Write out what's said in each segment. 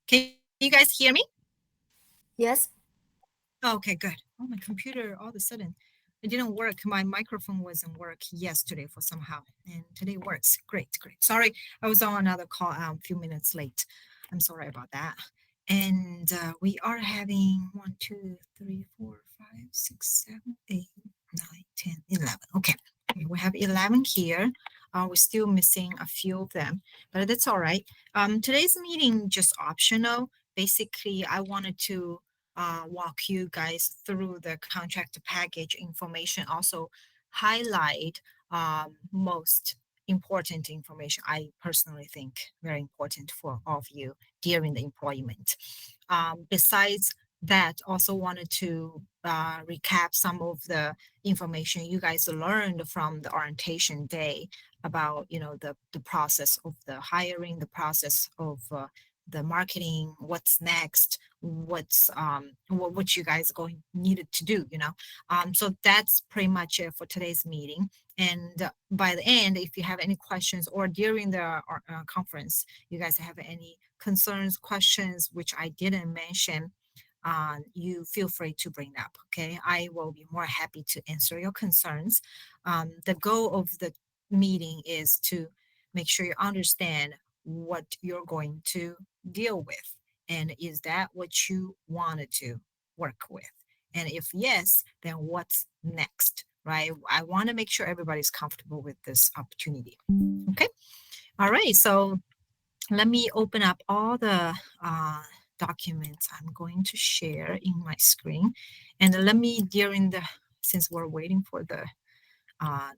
Can you guys hear me? Yes. Okay, good. Oh, my computer all of a sudden it didn't work. My microphone wasn't work yesterday for somehow, and today works. Great, great. Sorry, I was on another call a few minutes late. I'm sorry about that. And we are having 1, 2, 3, 4, 5, 6, 7, 8, 9, 10, 11. Okay, we have 11 here. We're still missing a few of them, but that's all right. Today's meeting just optional. Basically, I wanted to walk you guys through the contract package information, also highlight most important information I personally think very important for all of you during the employment. Besides that, also wanted to recap some of the information you guys learned from the orientation day about the process of the hiring, the process of the marketing, what's next, what you guys going needed to do, so that's pretty much it for today's meeting. And by the end, if you have any questions or during the conference you guys have any concerns, questions which I didn't mention, you feel free to bring up. Okay, I will be more happy to answer your concerns. The goal of the meeting is to make sure you understand what you're going to deal with, and is that what you wanted to work with, and if yes, then what's next, right? I want to make sure everybody's comfortable with this opportunity. Okay, all right, so let me open up all the documents I'm going to share in my screen. And let me, since we're waiting for the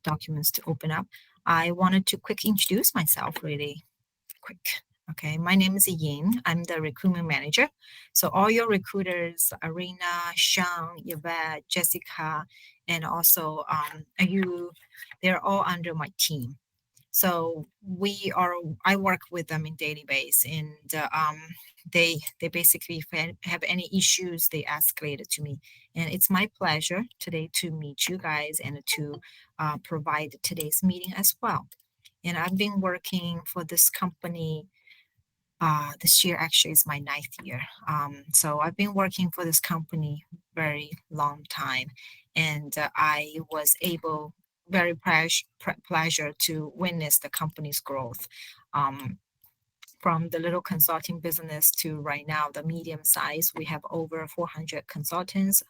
documents to open up, I wanted to quick introduce myself really quick. Okay, my name is Yin. I'm the recruitment manager. So all your recruiters, Arena, Sean, Yvette, Jessica, and also you, they're all under my team. So I work with them in daily base, and they basically, if they have any issues, they escalate it to me. And it's my pleasure today to meet you guys and to provide today's meeting as well. And I've been working for this company. This year actually is my ninth year. So I've been working for this company very long time, and I was able, very pleasure to witness the company's growth. Um, from the little consulting business to right now the medium size, we have over 400 consultants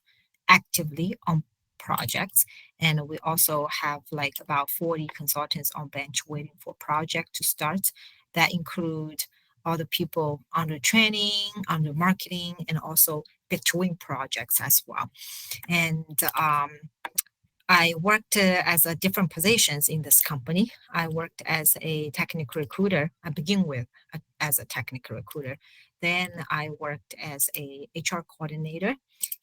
actively on projects, and we also have like about 40 consultants on bench waiting for project to start. That include all the people under training, under marketing, and also between projects as well. And I worked as a different positions in this company. I worked as a technical recruiter. I begin with as a technical recruiter. Then I worked as a HR coordinator,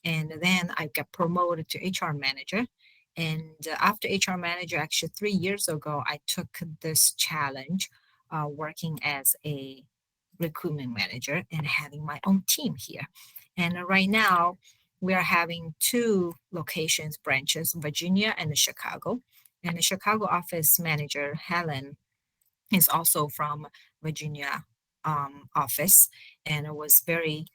and then I got promoted to HR manager. And after HR manager, actually 3 years ago, I took this challenge, working as a recruitment manager and having my own team here. And right now, we are having two locations, branches, Virginia and Chicago. And the Chicago office manager, Helen, is also from Virginia office. And it was very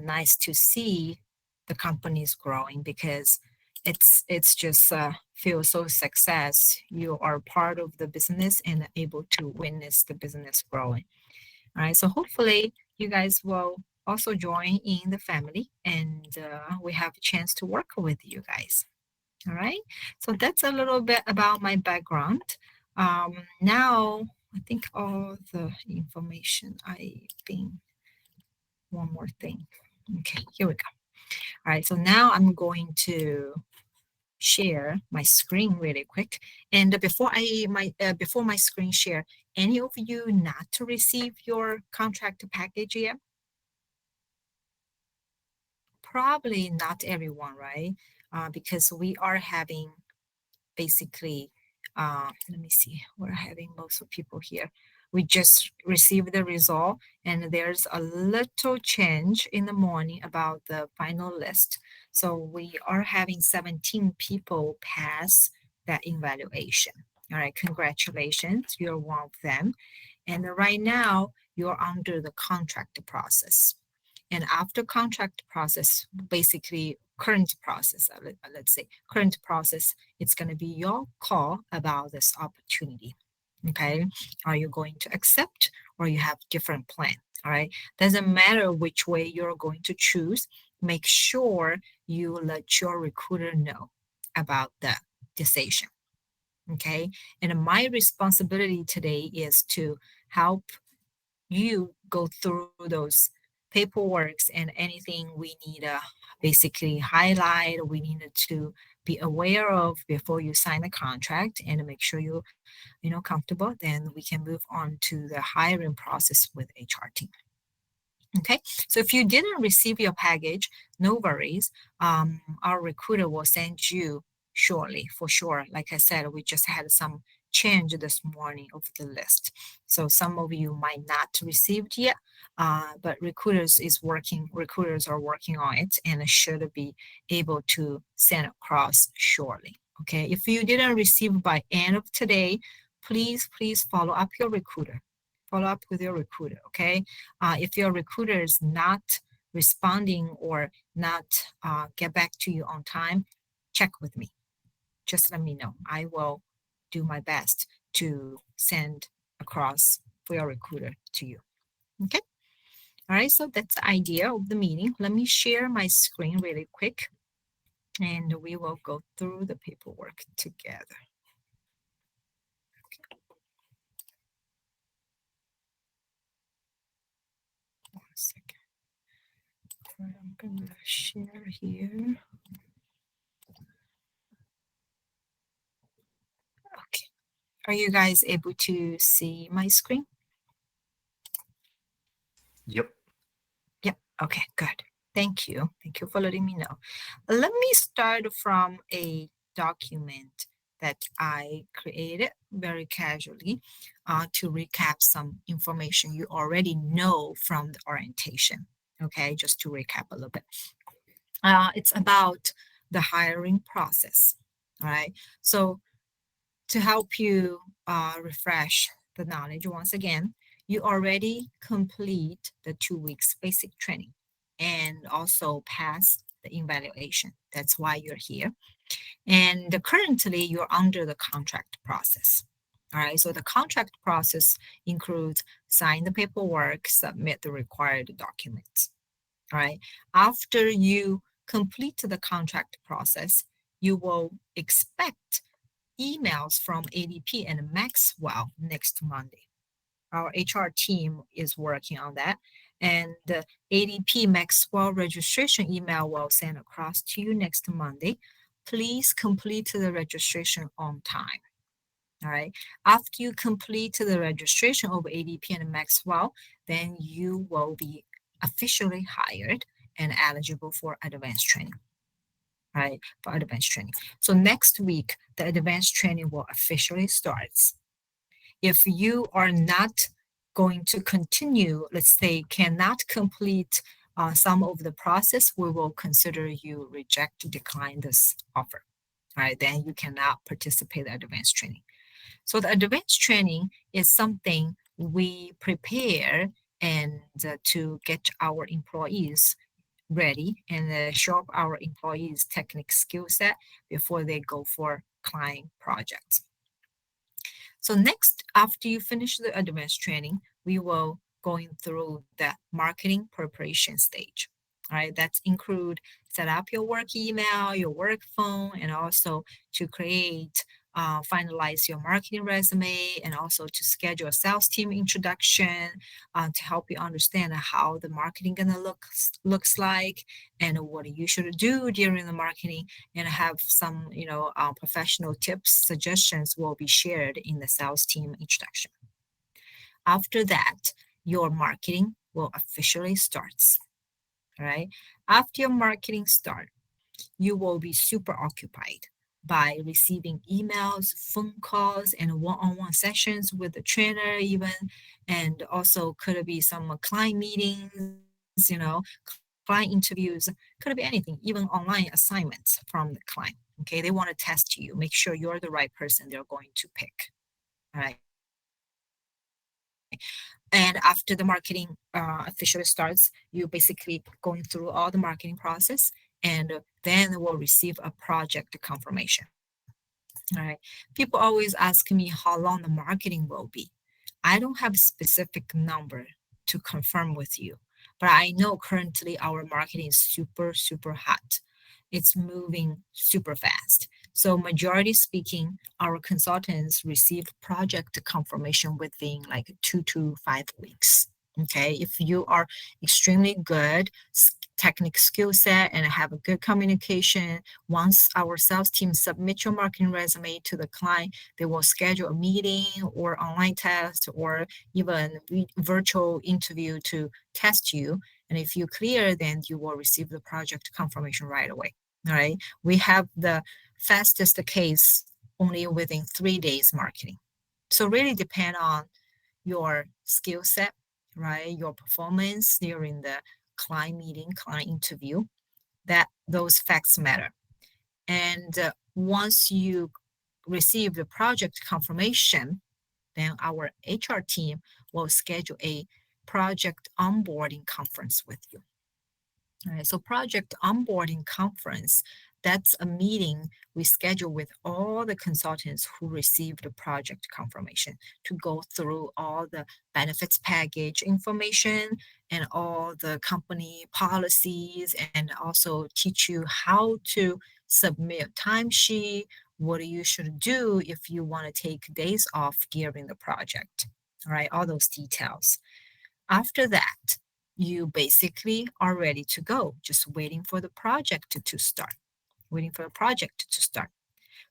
nice to see the companies growing, because it's just feel so success. You are part of the business and able to witness the business growing. All right, so hopefully you guys will also join in the family, and we have a chance to work with you guys. All right, so that's a little bit about my background. Now, I think all the information I think, one more thing. Okay, here we go. All right, so now I'm going to share my screen really quick. And before my screen share, any of you not to receive your contract package yet? Probably not everyone, right? Because we are having basically, let me see, we're having most of people here. We just received the result, and there's a little change in the morning about the final list. So we are having 17 people pass that evaluation. All right, congratulations, you're one of them. And right now, you're under the contract process. And after contract process, basically current process, let's say current process, it's going to be your call about this opportunity. Okay, are you going to accept or you have different plan? All right, doesn't matter which way you're going to choose. Make sure you let your recruiter know about the decision. Okay, and my responsibility today is to help you go through those paperworks and anything we need to basically highlight, we needed to be aware of before you sign the contract, and make sure you know comfortable. Then we can move on to the hiring process with HR team. Okay, so if you didn't receive your package, no worries. Our recruiter will send you shortly, for sure. Like I said, we just had some change this morning of the list. So some of you might not received yet, but recruiters are working on it and should be able to send across shortly. Okay, if you didn't receive by end of today, please follow up your recruiter. Follow up with your recruiter, okay? If your recruiter is not responding or not get back to you on time, check with me. Just let me know. I will do my best to send across for your recruiter to you. Okay. All right. So that's the idea of the meeting. Let me share my screen really quick and we will go through the paperwork together. Okay. 1 second. I'm going to share here. Okay. Are you guys able to see my screen? Yep. Yep. Okay, good. Thank you. Thank you for letting me know. Let me start from a document that I created very casually to recap some information you already know from the orientation. Okay, just to recap a little bit. It's about the hiring process. All right. So to help you refresh the knowledge once again, you already complete the 2 weeks basic training and also pass the evaluation. That's why you're here. And currently you're under the contract process. All right, so the contract process includes sign the paperwork, submit the required documents. All right, after you complete the contract process, you will expect emails from ADP and Maxwell next Monday. Our HR team is working on that. And the ADP Maxwell registration email will send across to you next Monday. Please complete the registration on time. All right. After you complete the registration of ADP and Maxwell, then you will be officially hired and eligible for advanced training. Right, for advanced training. So next week, the advanced training will officially start. If you are not going to continue, let's say cannot complete some of the process, we will consider you reject, decline this offer. All right, then you cannot participate in advanced training. So the advanced training is something we prepare and to get our employees ready and show up our employees' technical skill set before they go for client projects. So next, after you finish the advanced training, we will going through the marketing preparation stage. All right, that's include set up your work email, your work phone, and also to create, finalize your marketing resume, and also to schedule a sales team introduction to help you understand how the marketing gonna looks like and what you should do during the marketing, and have some professional tips suggestions will be shared in the sales team introduction. After that, your marketing will officially starts. All right. After your marketing start, you will be super occupied by receiving emails, phone calls, and one-on-one sessions with the trainer even, and also could be some client meetings, client interviews, could be anything, even online assignments from the client. Okay, they want to test you, make sure you're the right person they're going to pick. All right. And after the marketing officially starts, you basically going through all the marketing process, and then will receive a project confirmation. All right. People always ask me how long the marketing will be. I don't have a specific number to confirm with you, but I know currently our marketing is super, super hot. It's moving super fast. So majority speaking, our consultants receive project confirmation within like 2 to 5 weeks. Okay. If you are extremely good, technical skill set and have a good communication, once our sales team submit your marketing resume to the client, they will schedule a meeting or online test or even virtual interview to test you. And if you clear, then you will receive the project confirmation right away. All right. We have the fastest case only within 3 days marketing. So really depend on your skill set, right? Your performance during the client meeting, client interview, that those facts matter. And once you receive the project confirmation, then our HR team will schedule a project onboarding conference with you. All right, so project onboarding conference, that's a meeting we schedule with all the consultants who received the project confirmation to go through all the benefits package information and all the company policies, and also teach you how to submit timesheet, what you should do if you want to take days off during the project. All right, all those details. After that, you basically are ready to go, just waiting for the project to start, waiting for the project to start.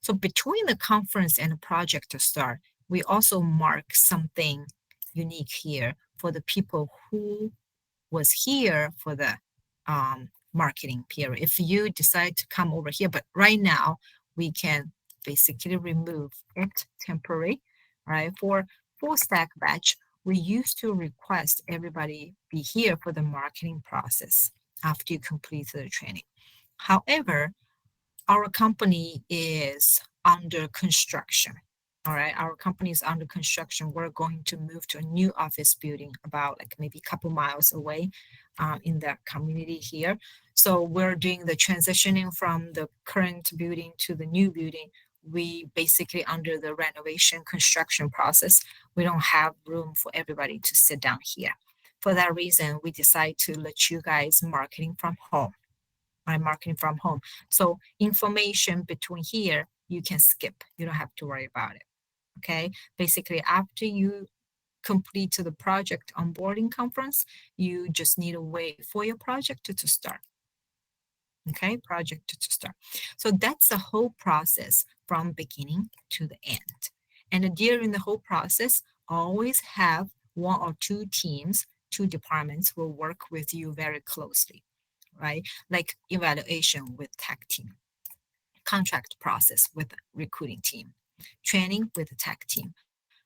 So between the conference and the project to start, we also mark something unique here for the people who was here for the marketing period. If you decide to come over here, but right now we can basically remove it temporary, right? For FullStack batch, we used to request everybody be here for the marketing process after you complete the training. However, our company is under construction. All right, our company is under construction. We're going to move to a new office building about like maybe a couple miles away in the community here. So we're doing the transitioning from the current building to the new building. We basically under the renovation construction process, we don't have room for everybody to sit down here. For that reason, we decide to let you guys marketing from home. I'm marketing from home. So information between here, you can skip. You don't have to worry about it. Okay. Basically, after you complete the project onboarding conference, you just need to wait for your project to start. Okay, project to start. So that's the whole process from beginning to the end. And during the whole process, always have one or two teams, two departments will work with you very closely, right? Like evaluation with tech team, contract process with recruiting team, training with the tech team,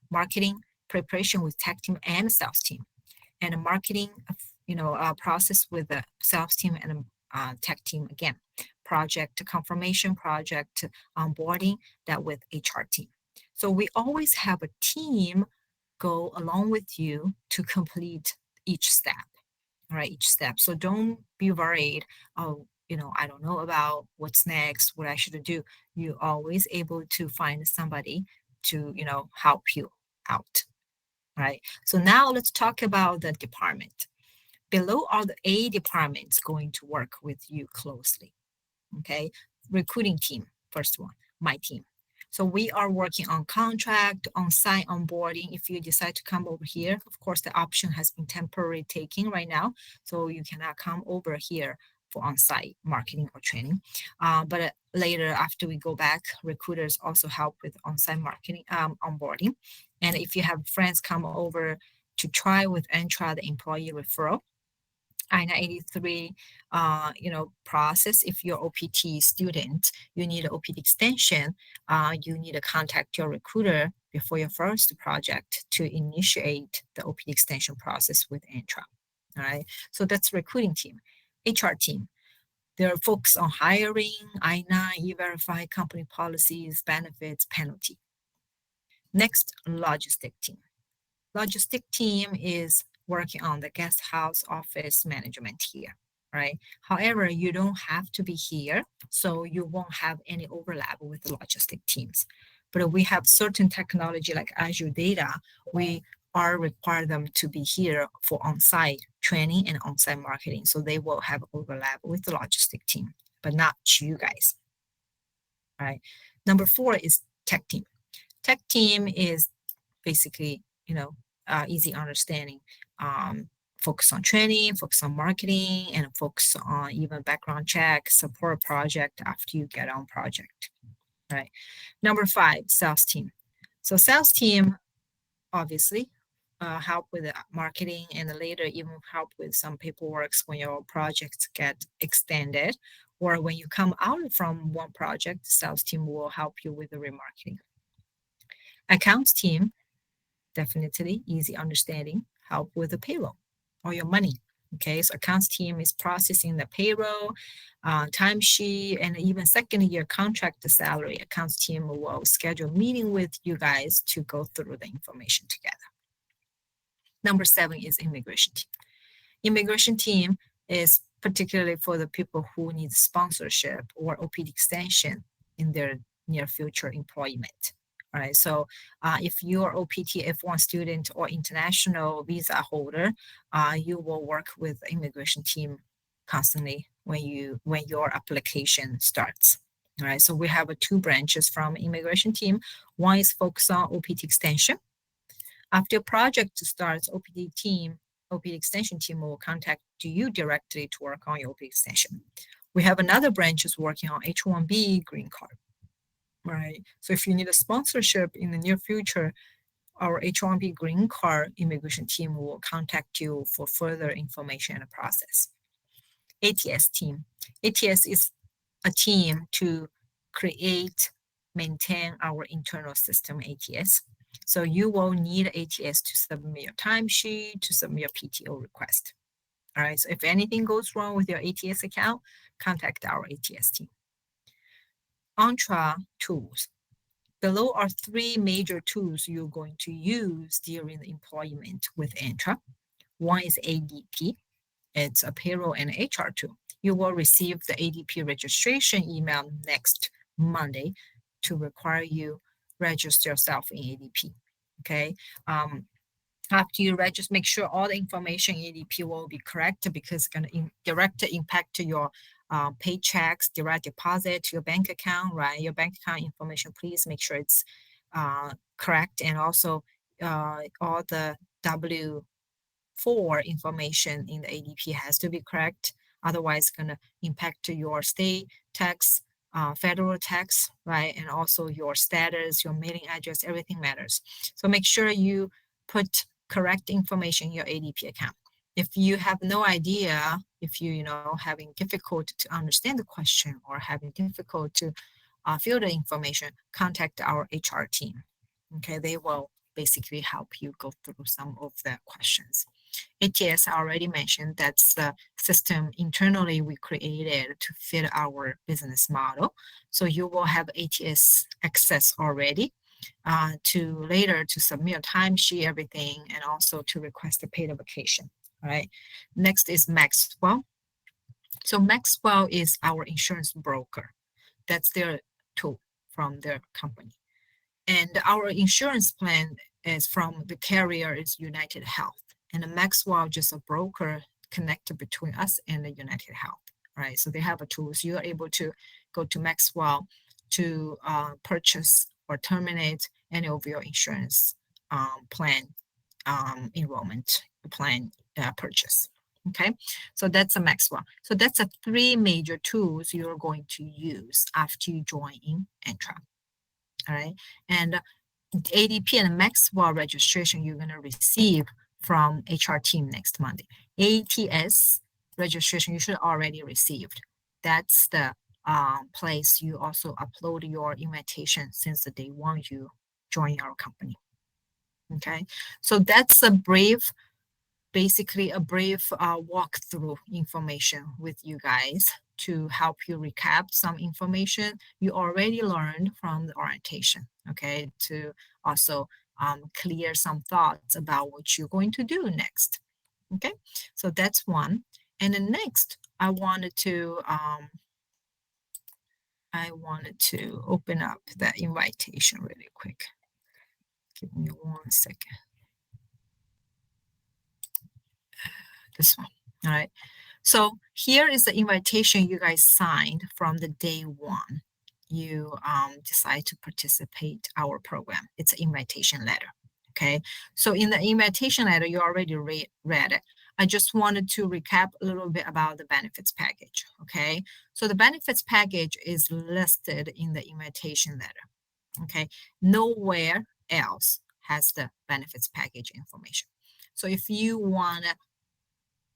marketing preparation with tech team and sales team, and a marketing process with the sales team and tech team again, project confirmation, project onboarding, that with HR team. So we always have a team go along with you to complete each step. All right, each step. So don't be worried. Oh, I don't know about what's next, what I should do. You're always able to find somebody to, help you out. Right. So now let's talk about the department. Below are the A departments going to work with you closely. Okay. Recruiting team, first one, my team. So we are working on contract, on site onboarding. If you decide to come over here, of course, the option has been temporarily taken right now. So you cannot come over here for on-site marketing or training. But later, after we go back, recruiters also help with on-site marketing onboarding. And if you have friends come over to try with Antra, the employee referral, I-983, process. If you're OPT student, you need an OPT extension. You need to contact your recruiter before your first project to initiate the OPT extension process with Antra. All right. So that's recruiting team, HR team. They're focused on hiring, I-9, E-Verify, company policies, benefits, penalty. Next, logistic team. Logistic team is working on the guest house office management here, right? However, you don't have to be here, so you won't have any overlap with the logistic teams. But we have certain technology like Azure data, we are require them to be here for on-site training and on-site marketing. So they will have overlap with the logistic team, but not you guys, right? Number four is tech team. Tech team is basically, easy understanding. Focus on training, focus on marketing, and focus on even background check, support project after you get on project, right? Number five, sales team. So sales team, obviously, help with the marketing and later even help with some paperwork when your projects get extended or when you come out from one project, sales team will help you with the remarketing. Accounts team, definitely easy understanding, help with the payroll or your money. Okay, so accounts team is processing the payroll, timesheet, and even second year contract salary. Accounts team will schedule a meeting with you guys to go through the information together. Number seven is immigration team. Immigration team is particularly for the people who need sponsorship or OPT extension in their near future employment. All right, so if you're OPT F1 student or international visa holder, you will work with the immigration team constantly when your application starts. All right, so we have two branches from immigration team. One is focused on OPT extension. After your project starts, OPT extension team will contact you directly to work on your OPT extension. We have another branch is working on H-1B green card, right? So if you need a sponsorship in the near future, our H-1B green card immigration team will contact you for further information and process. ATS team. ATS is a team to create, maintain our internal system ATS. So you will need ATS to submit your timesheet, to submit your PTO request. All right, so if anything goes wrong with your ATS account, contact our ATS team. Antra tools. Below are three major tools you're going to use during the employment with Antra. One is ADP. It's a payroll and HR tool. You will receive the ADP registration email next Monday to require you register yourself in ADP. Okay. After you register, make sure all the information in ADP will be correct because it's going to direct impact to your paychecks, direct deposit to your bank account, right? Your bank account information, please make sure it's correct. And also all the W-4 information in the ADP has to be correct. Otherwise, it's going to impact to your state tax, federal tax, right? And also your status, your mailing address, everything matters. So make sure you put correct information in your ADP account. If you have no idea, if you having difficult to understand the question or having difficult to fill the information, contact our HR team. Okay, they will basically help you go through some of the questions. ATS, I already mentioned, that's the system internally we created to fit our business model. So you will have ATS access already to later to submit a timesheet, everything, and also to request a paid vacation. All right. Next is Maxwell. So Maxwell is our insurance broker. That's their tool from their company. And our insurance plan is from the carrier is United Health. And the Maxwell just a broker connected between us and the United Health. Right. So they have a tool. So you're able to go to Maxwell to purchase or terminate any of your insurance plan enrollment plan purchase. Okay, so that's a Maxwell. So that's the three major tools you're going to use after you join in Antra. All right, and ADP and Maxwell registration you're going to receive from HR team next Monday. ATS registration you should already received. That's the place you also upload your invitation since the day one you join our company. Okay, so that's basically a brief walkthrough information with you guys to help you recap some information you already learned from the orientation. Okay, to also clear some thoughts about what you're going to do next. Okay, so that's one. And then next, I wanted to open up that invitation really quick. Give me 1 second. This one. All right. So here is the invitation you guys signed from the day one. You decide to participate our program. It's an invitation letter. Okay. So in the invitation letter, you already read it. I just wanted to recap a little bit about the benefits package. Okay. So the benefits package is listed in the invitation letter. Okay. Nowhere else has the benefits package information. So if you want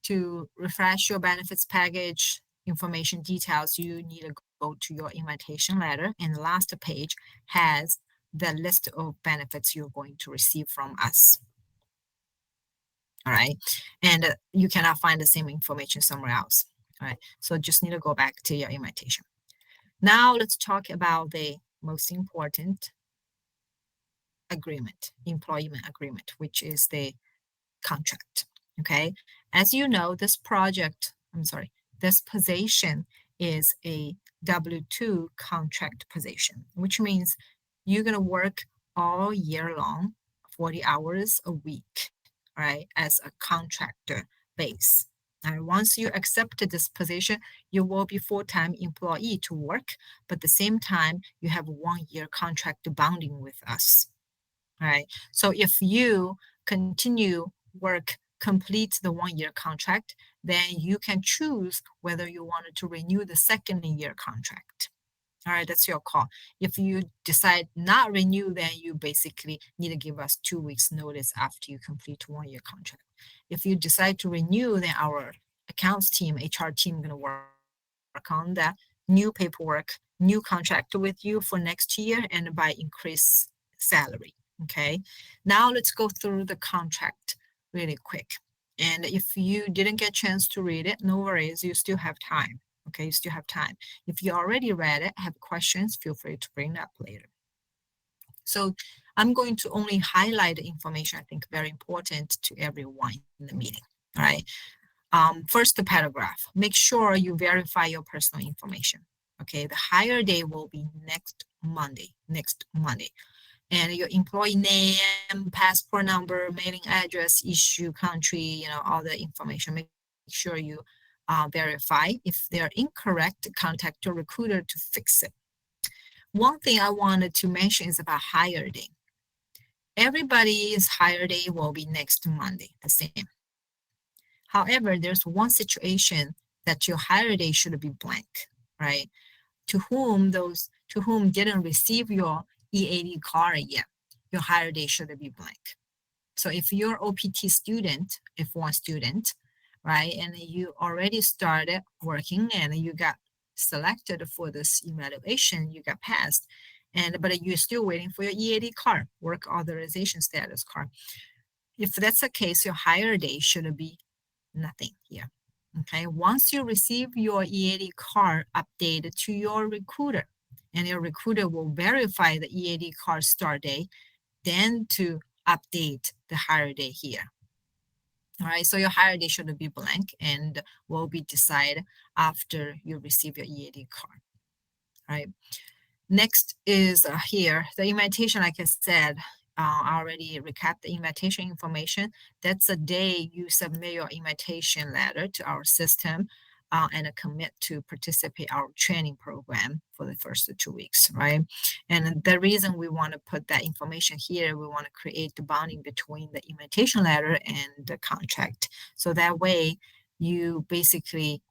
to refresh your benefits package information details, you need to go to your invitation letter, and the last page has the list of benefits you're going to receive from us. All right. And you cannot find the same information somewhere else. All right. So just need to go back to your invitation. Now let's talk about the most important agreement, employment agreement, which is the contract. Okay. As you know, this position is a W-2 contract position, which means you're going to work all year long, 40 hours a week, right, as a contractor base. And once you accept this position, you will be full-time employee to work, but at the same time, you have 1 year contract bonding with us. Right. So if you continue work, complete the 1 year contract, then you can choose whether you wanted to renew the second year contract. All right, that's your call. If you decide not renew, then you basically need to give us 2 weeks notice after you complete 1 year contract. If you decide to renew, then our accounts team, HR team, going to work on that new paperwork, new contract with you for next year, and by increase salary. Okay, now let's go through the contract really quick. And if you didn't get a chance to read it, no worries, you still have time. Okay, you still have time. If you already read it, have questions, feel free to bring it up later. So I'm going to only highlight the information I think very important to everyone in the meeting. All right. First, the paragraph. Make sure you verify your personal information. Okay, the hire day will be next Monday. And your employee name, passport number, mailing address, issue, country, all the information. Make sure you verify. If they're incorrect, contact your recruiter to fix it. One thing I wanted to mention is about hire day. Everybody's hire day will be next Monday, the same. However, there's one situation that your hire day should be blank, right? To whom didn't receive your EAD card yet, your hire day should be blank. So if you're OPT student, F1 student, right, and you already started working and you got selected for this evaluation, you got passed, but you're still waiting for your EAD card, work authorization status card. If that's the case, your hire day should be nothing here. Okay, once you receive your EAD card, update to your recruiter, and your recruiter will verify the EAD card start date, then to update the hire day here. All right, so your hire day should be blank and will be decided after you receive your EAD card. All right. Next is here, the invitation, like I said, I already recapped the invitation information. That's the day you submit your invitation letter to our system and commit to participate our training program for the first 2 weeks, right? And the reason we want to put that information here, we want to create the bonding between the invitation letter and the contract. So that way you basically,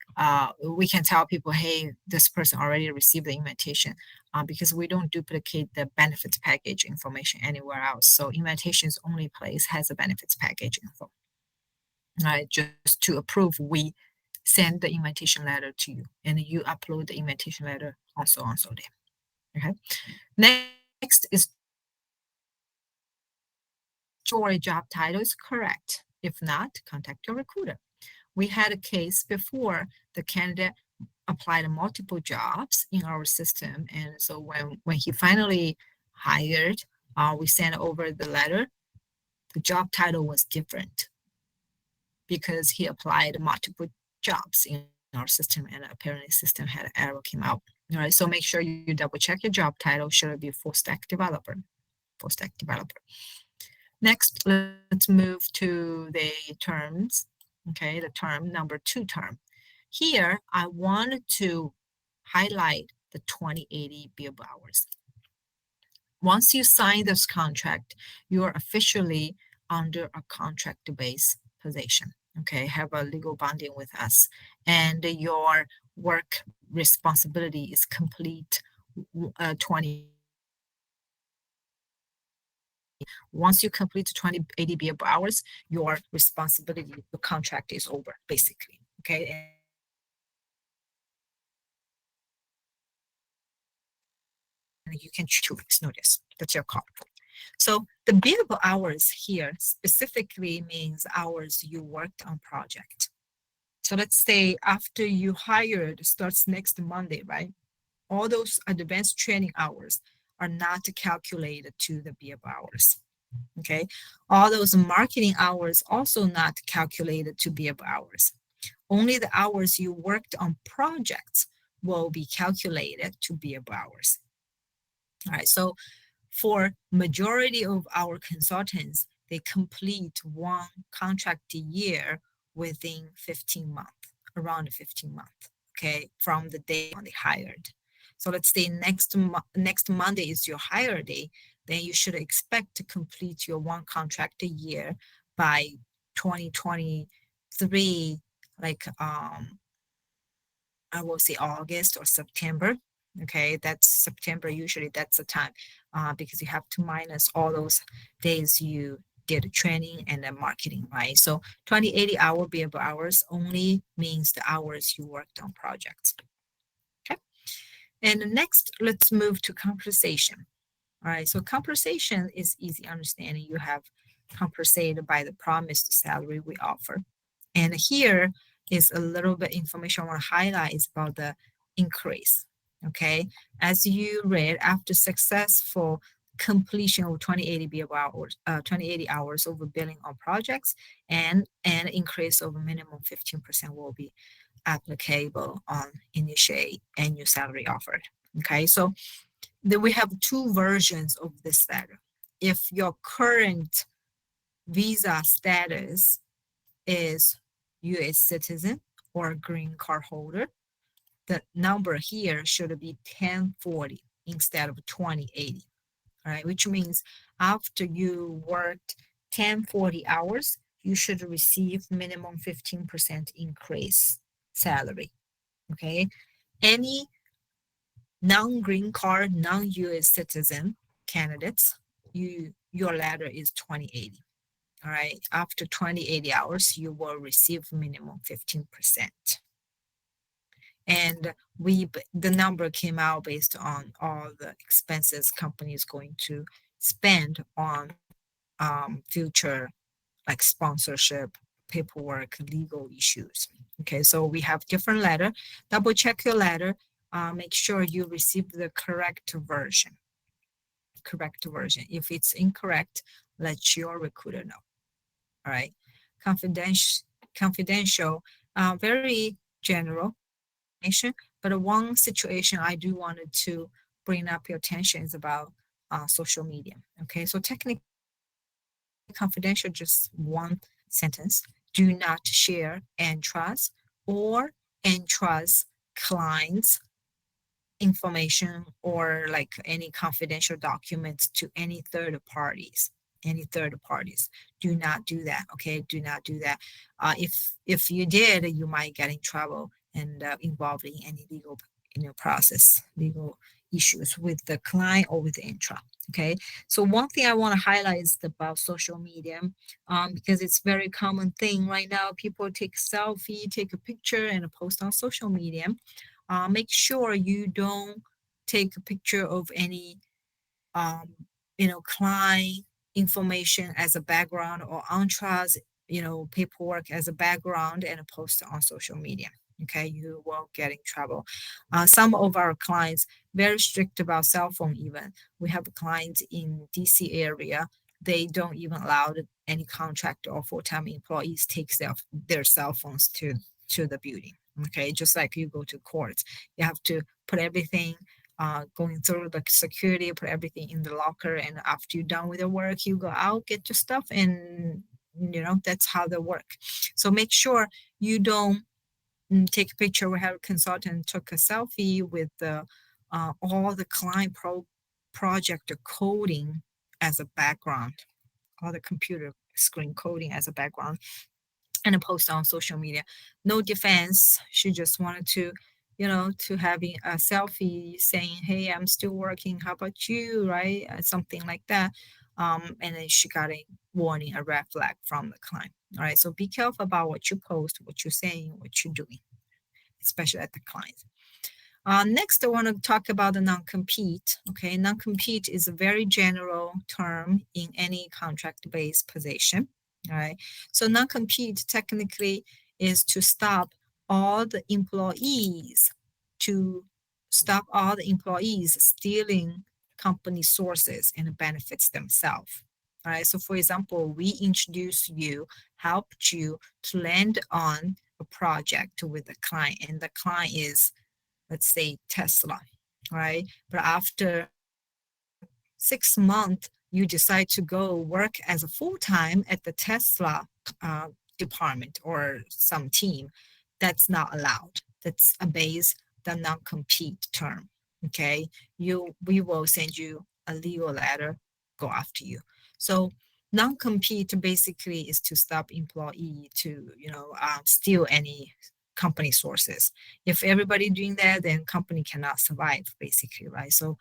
we can tell people, hey, this person already received the invitation. Because we don't duplicate the benefits package information anywhere else. So invitation's only place has a benefits package info. All right, just to approve, we send the invitation letter to you and you upload the invitation letter also on so day. Okay. Next is your job title is correct. If not, contact your recruiter. We had a case before the candidate applied multiple jobs in our system. And so when he finally hired, we sent over the letter. The job title was different because he applied multiple jobs in our system, and apparently system had an error came out. All right, so make sure you double check your job title. Should it be full stack developer? Full stack developer. Next, let's move to the terms. Okay, the term number 2 term. Here, I wanted to highlight the 2080 billable hours. Once you sign this contract, you are officially under a contract-based position. Okay, have a legal bonding with us, and your work responsibility is complete 20. Once you complete 2080 billable hours, your responsibility, the contract is over, basically. Okay, and you can choose 2 weeks notice. That's your call. So the billable hours here specifically means hours you worked on project. So let's say after you hired starts next Monday, right? All those advanced training hours are not calculated to the billable hours. Okay. All those marketing hours also not calculated to billable hours. Only the hours you worked on projects will be calculated to billable hours. All right. So for majority of our consultants, they complete one contract a year within 15 months, around 15 months, okay, from the day when they hired. So let's say next Monday is your hire day, then you should expect to complete your one contract a year by 2023, like I will say August or September. Okay, that's September. Usually that's the time because you have to minus all those days you did training and then marketing, right? So 2080 hour billable hours only means the hours you worked on projects. Okay. And next, let's move to compensation. All right, so compensation is easy understanding. You have compensated by the promised salary we offer. And here is a little bit information I want to highlight is about the increase. Okay, as you read, after successful completion of 2080 billable hours, 2080 hours over billing on projects, and an increase of a minimum 15% will be applicable on initial annual salary offered. Okay, so then we have 2 versions of this letter. If your current visa status is U.S. citizen or green card holder, the number here should be 1040 instead of 2080. All right, which means after you worked 1040 hours, you should receive minimum 15% increase salary. Okay, any non-green card, non-US citizen candidates, your ladder is 2080. All right, after 2080 hours, you will receive minimum 15%. And the number came out based on all the expenses company is going to spend on future like sponsorship, paperwork, legal issues. Okay, so we have different letter. Double check your letter. Make sure you receive the correct version. Correct version. If it's incorrect, let your recruiter know. All right. Confidential, very general information, but one situation I do wanted to bring up your attention is about social media. Okay, so technically confidential, just one sentence. Do not share Antra's or Antra's clients information or like any confidential documents to any third parties. Any third parties. Do not do that. Okay, do not do that. If you did, you might get in trouble and involved in any legal process, legal issues with the client or with the Intra. Okay, so one thing I want to highlight is about social media because it's very common thing right now. People take selfie, take a picture and post on social media. Make sure you don't take a picture of any um, client information as a background or Entra's paperwork as a background and post on social media. Okay, you will get in trouble. Some of our clients very strict about cell phone even. We have clients in DC area, they don't even allow any contract or full-time employees take their cell phones to the building. Okay, just like you go to court, you have to put everything going through the security, put everything in the locker, and after you're done with the work, you go out, get your stuff, and that's how they work. So make sure you don't take a picture. We have a consultant took a selfie with all the client project coding as a background, all the computer screen coding as a background, and a post on social media. No defense. She just wanted to having a selfie saying, "Hey, I'm still working. How about you?" Right? Something like that. And then she got a warning, a red flag from the client. All right. So be careful about what you post, what you're saying, what you're doing, especially at the client. Next, I want to talk about the non-compete. Okay, non-compete is a very general term in any contract-based position. All right, so non-compete technically is to stop all the employees to stop all the employees stealing company sources and benefits themselves. All right, so for example, we introduced you, helped you to land on a project with a client, and the client is, let's say, Tesla, right? But after 6 months, you decide to go work as a full-time at the Tesla uh, department or some team. That's not allowed. That's obeys the non-compete term. Okay, we will send you a legal letter, go after you. So non-compete basically is to stop employee to steal any company sources. If everybody doing that, then company cannot survive basically, right? So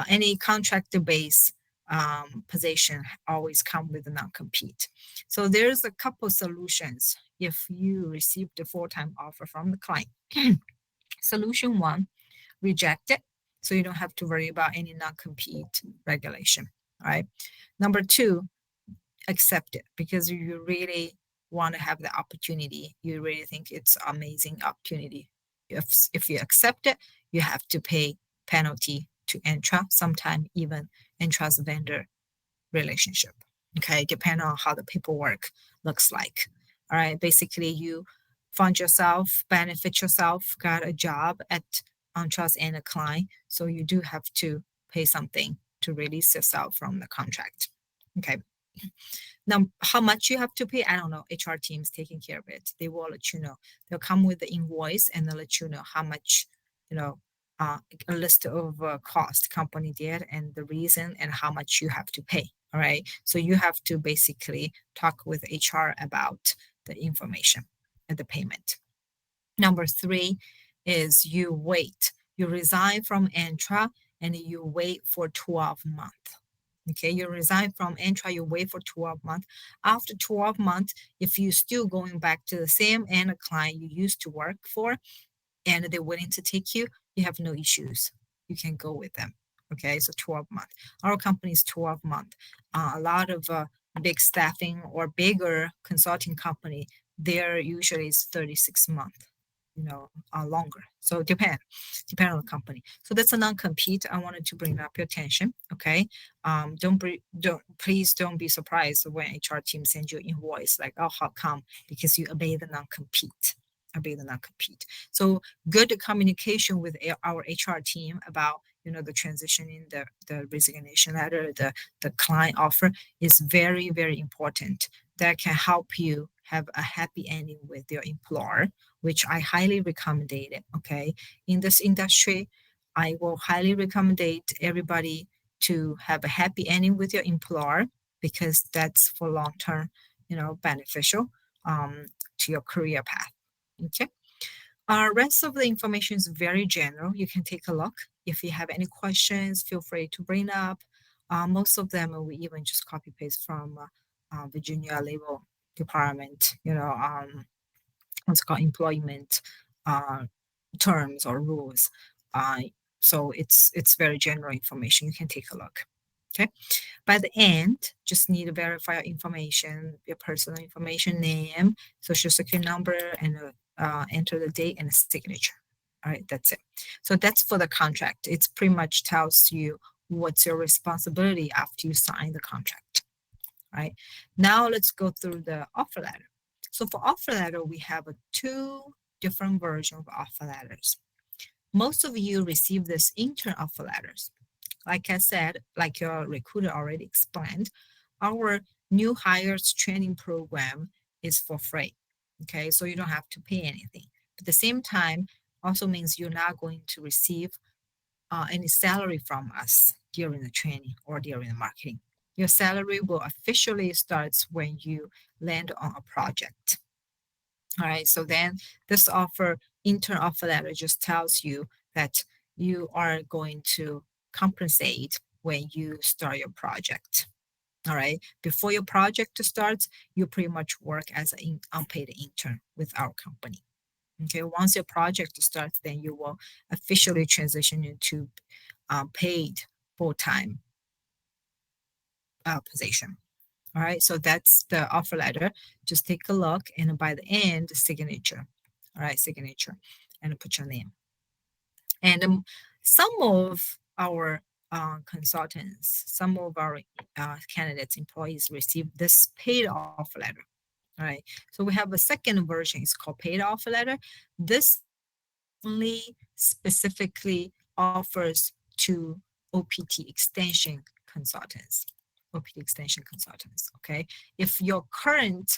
any contractor based position always come with a non-compete. So there's a couple solutions if you receive the full-time offer from the client. Solution one, reject it. So you don't have to worry about any non-compete regulation. All right. Number two, accept it because you really want to have the opportunity. You really think it's amazing opportunity. If you accept it, you have to pay penalty to Entra, sometime even Entra's vendor relationship. Okay, depending on how the paperwork looks like. All right, basically you fund yourself, benefit yourself, got a job at Entra's and a client, so you do have to pay something to release yourself from the contract. Okay. Now, how much you have to pay, I don't know. HR team's taking care of it. They will let you know. They'll come with the invoice and they'll let you know how much, you know, a list of cost company did and the reason and how much you have to pay. All right. So you have to basically talk with HR about the information and the payment. Number three is you wait. You resign from Entra and you wait for 12 months. Okay, you resign from Entra, you wait for 12 months. After 12 months, if you're still going back to the same end client you used to work for, and they're willing to take you, you have no issues. You can go with them. Okay, so 12 months. Our company is 12 months. A lot of big staffing or bigger consulting company, they're usually is 36 months, longer. So depend on the company. So that's a non-compete. I wanted to bring up your attention. Okay, please don't be surprised when HR team sends you invoice like, oh, how come? Because you obey the non-compete. Obey the non-compete. So good communication with our HR team about the transition in the resignation letter, the client offer is very, very important. That can help you have a happy ending with your employer, which I highly recommend it. Okay, in this industry, I will highly recommend everybody to have a happy ending with your employer because that's for long term, beneficial to your career path. Okay. Rest of the information is very general. You can take a look. If you have any questions, feel free to bring up. Most of them we even just copy paste from Virginia Labor Department, what's called employment uh, terms or rules. Uh, so it's very general information. You can take a look. Okay. By the end, just need to verify your information, your personal information, name, social security number, and enter the date and the signature. All right, that's it. So that's for the contract. It's pretty much tells you what's your responsibility after you sign the contract. Right. Now let's go through the offer letter. So for offer letter, we have two different versions of offer letters. Most of you receive this intern offer letters. Like I said, like your recruiter already explained, our new hires training program is for free. Okay, so you don't have to pay anything. But at the same time, also means you're not going to receive any salary from us during the training or during the marketing. Your salary will officially starts when you land on a project. All right, so then this offer, intern offer letter just tells you that you are going to compensate when you start your project. All right, before your project starts, you pretty much work as an unpaid intern with our company. Okay, once your project starts, then you will officially transition into paid full-time position. All right, so that's the offer letter. Just take a look, and by the end, signature. All right, signature, and put your name. And some of our consultants, some of our candidates, employees receive this paid offer letter. All right, so we have a second version. It's called paid offer letter. This only specifically offers to OPT extension consultants. OPT extension consultants. Okay. If your current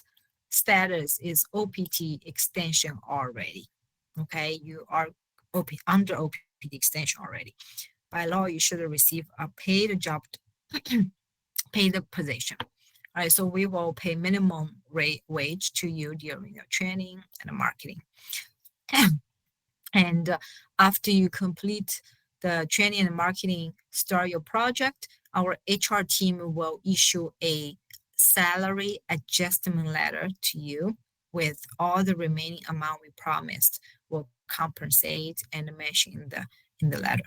status is OPT extension already, okay, you are under OPT extension already. By law, you should receive a paid job, paid position. All right, so we will pay minimum rate wage to you during your training and marketing. And after you complete the training and marketing, start your project, our HR team will issue a salary adjustment letter to you with all the remaining amount we promised will compensate and mention in the letter.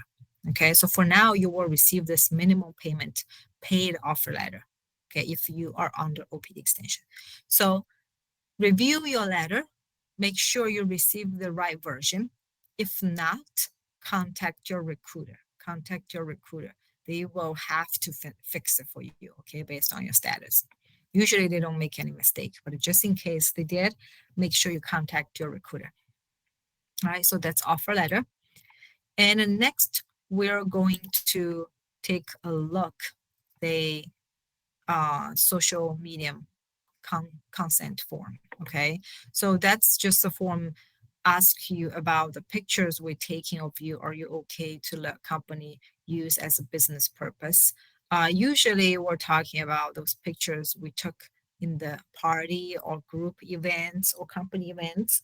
Okay, so for now, you will receive this minimum payment paid offer letter. Okay, if you are under OPT extension. So review your letter, make sure you receive the right version. If not, contact your recruiter. Contact your recruiter. They will have to fix it for you, okay, based on your status. Usually they don't make any mistake, but just in case they did, make sure you contact your recruiter. All right, so that's offer letter. And next, we're going to take a look the social media consent form. Okay, so that's just a form ask you about the pictures we're taking of you. Are you okay to let company use as a business purpose? Usually we're talking about those pictures we took in the party or group events or company events.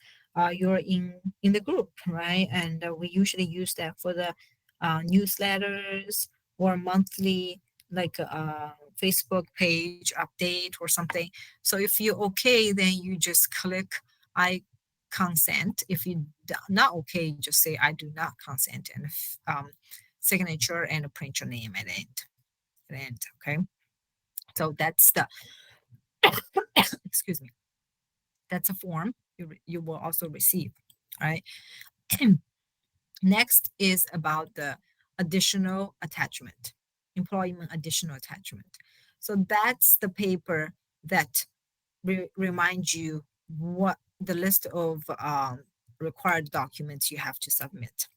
You're in the group, right? And we usually use that for the newsletters or monthly like Facebook page update or something. So if you're okay, then you just click I consent. If you not okay, just say I do not consent and signature and print your name at the end. At the end, okay. So that's the excuse me. That's a form you will also receive. All right. Next is about the additional attachment, employment additional attachment. So that's the paper that reminds you what the list of required documents you have to submit.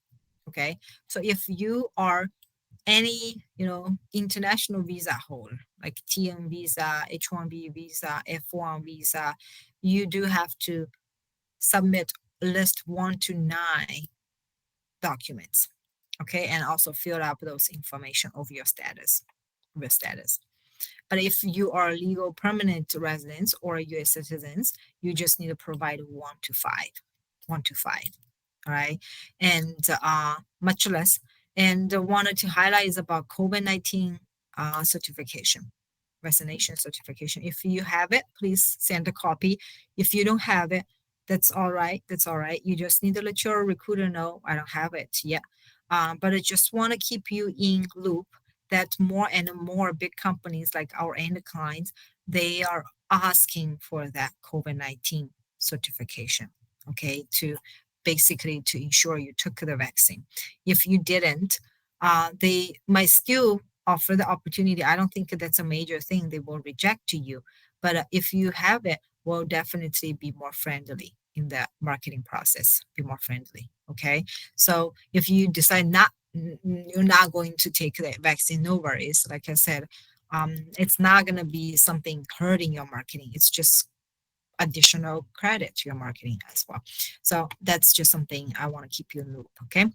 Okay, so if you are any international visa holder like TN visa, H1B visa, F1 visa, you do have to submit list 1 to 9 documents. Okay, and also fill up those information of your status, But if you are legal permanent residents or US citizens, you just need to provide 1 to 5. 1 to 5. All right. And much less. And wanted to highlight is about COVID-19 certification, vaccination certification. If you have it, please send a copy. If you don't have it, that's all right. That's all right. You just need to let your recruiter know I don't have it yet. But I just want to keep you in loop that more and more big companies like our end clients, they are asking for that COVID-19 certification. okay, to basically to ensure you took the vaccine. If you didn't, they might still offer the opportunity. I don't think that's a major thing. They will reject you. But if you have it, will definitely be more friendly in the marketing process, be more friendly. Okay. So if you decide you're not going to take the vaccine, no worries. Like I said, it's not going to be something hurting your marketing. It's just additional credit to your marketing as well. So that's just something I want to keep you in loop. Okay.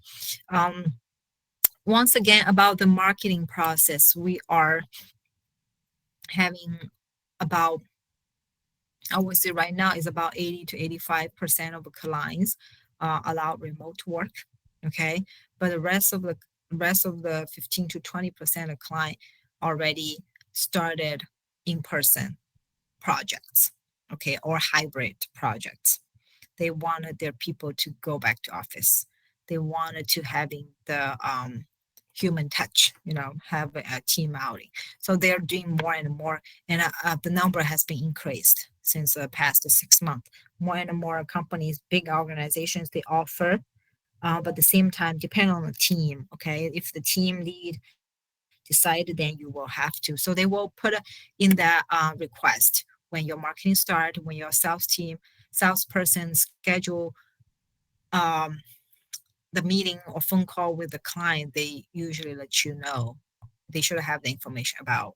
Um, Once again, about the marketing process, we are having about, I would say right now is about 80 to 85% of the clients allow remote work. Okay. But the rest of the 15 to 20% of client already started in person projects, okay, or hybrid projects. They wanted their people to go back to office. They wanted to having the human touch, have a team outing. So they're doing more and more, and the number has been increased since the past 6 months. More and more companies, big organizations, they offer, but at the same time, depending on the team, okay, if the team lead decide, then you will have to. So they will put in that request when your marketing start, when your salesperson schedule um, the meeting or phone call with the client, they usually let you know. They should have the information about,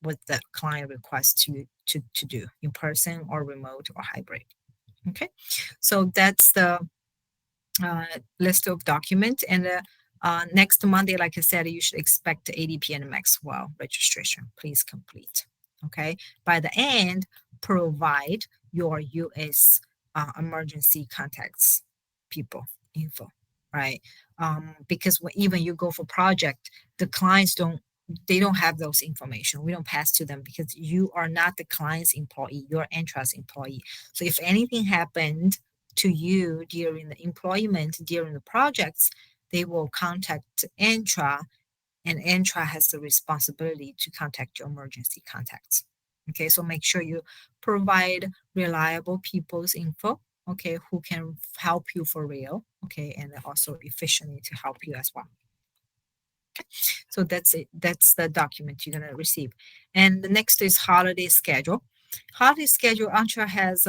what the client requests you to do in person or remote or hybrid. Okay. So that's the list of documents. And next Monday, like I said, you should expect the ADP and Maxwell registration. Please complete. Okay. By the end, provide your US emergency contacts people info, right? Because even you go for project, the clients don't have those information. We don't pass to them because you are not the client's employee, you're Entra's employee. So if anything happened to you during the employment, during the projects, they will contact Entra, and Entra has the responsibility to contact your emergency contacts. Okay, so make sure you provide reliable people's info, okay, who can help you for real, okay, and also efficiently to help you as well. So that's it. That's the document you're gonna receive. And the next is holiday schedule. Holiday schedule, Antra has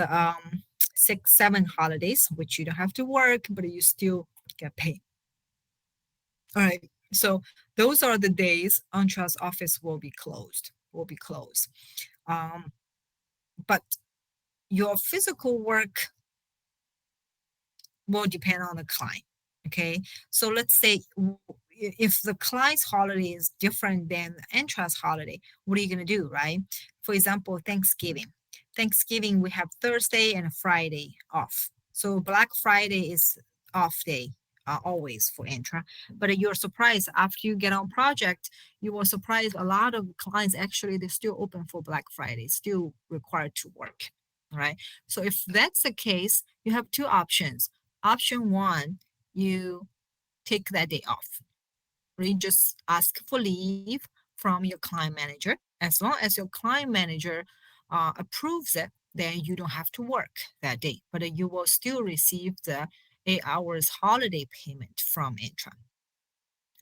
6, 7 holidays, which you don't have to work, but you still get paid. All right. So those are the days Antra's office will be closed. Will be closed. Um, but your physical work will depend on the client. Okay. So let's say if the client's holiday is different than the Entra's holiday, what are you going to do, right? For example, Thanksgiving. Thanksgiving, we have Thursday and Friday off. So Black Friday is off day. Always for Entra, but you're surprised after you get on project, you will surprise a lot of clients actually they're still open for Black Friday, still required to work, right? So if that's the case, you have two options. Option one, you take that day off. Or you just ask for leave from your client manager. As long as your client manager approves it, then you don't have to work that day, but you will still receive the 8 hours holiday payment from Intra.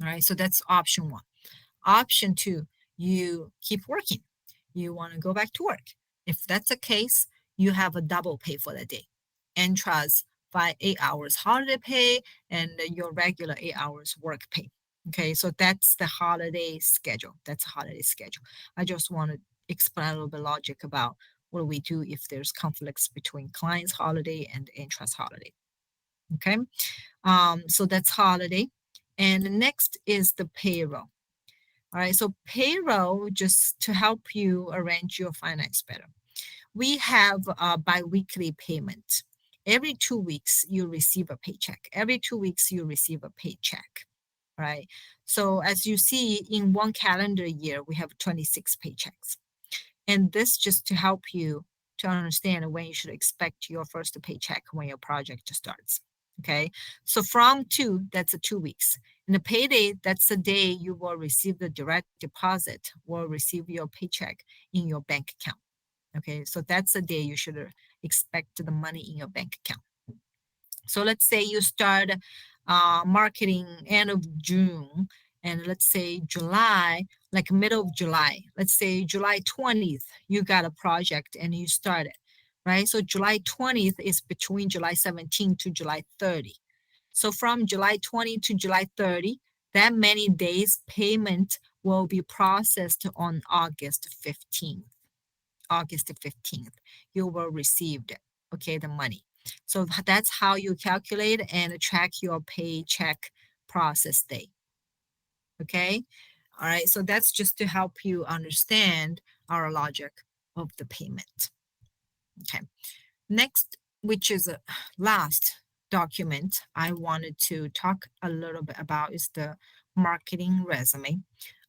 All right, so that's option one. Option two, you keep working. You want to go back to work. If that's the case, you have a double pay for the day. Entra's by 8 hours holiday pay and your regular 8 hours work pay. Okay, so that's the holiday schedule. That's a holiday schedule. I just want to explain a little bit logic about what do we do if there's conflicts between client's holiday and Entra's holiday. Okay, so that's holiday. And the next is the payroll. All right, so payroll, just to help you arrange your finance better. We have a biweekly payment. Every 2 weeks, you receive a paycheck. Every 2 weeks, you receive a paycheck, right? So as you see, in one calendar year, we have 26 paychecks. And this just to help you to understand when you should expect your first paycheck when your project starts. Okay, so from two, that's a 2 weeks. And the payday, that's the day you will receive the direct deposit, will receive your paycheck in your bank account. Okay, so that's the day you should expect the money in your bank account. So let's say you start marketing end of June, and let's say July, like middle of July, let's say July 20th, you got a project and you started, right? So July 20th is between July 17th to July 30. So from July 20 to July 30, that many days payment will be processed on August 15th. August 15th, you will receive it, okay, the money. So that's how you calculate and track your paycheck process day. Okay. All right. So that's just to help you understand our logic of the payment. Okay. Next, which is a last document I wanted to talk a little bit about is the marketing resume.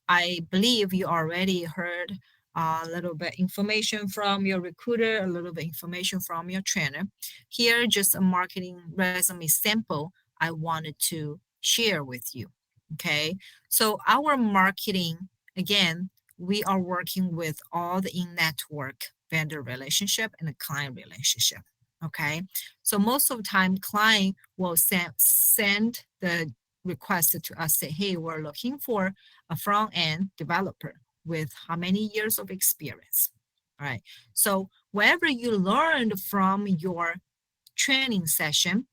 I believe you already heard a little bit information from your recruiter, a little bit information from your trainer. Here, just a marketing resume sample I wanted to share with you. Okay, so our marketing, again, we are working with all the in-network vendor relationship and the client relationship. Okay, so most of the time, client will send the request to us, say, hey, we're looking for a front-end developer with how many years of experience. All right. So whatever you learned from your training session,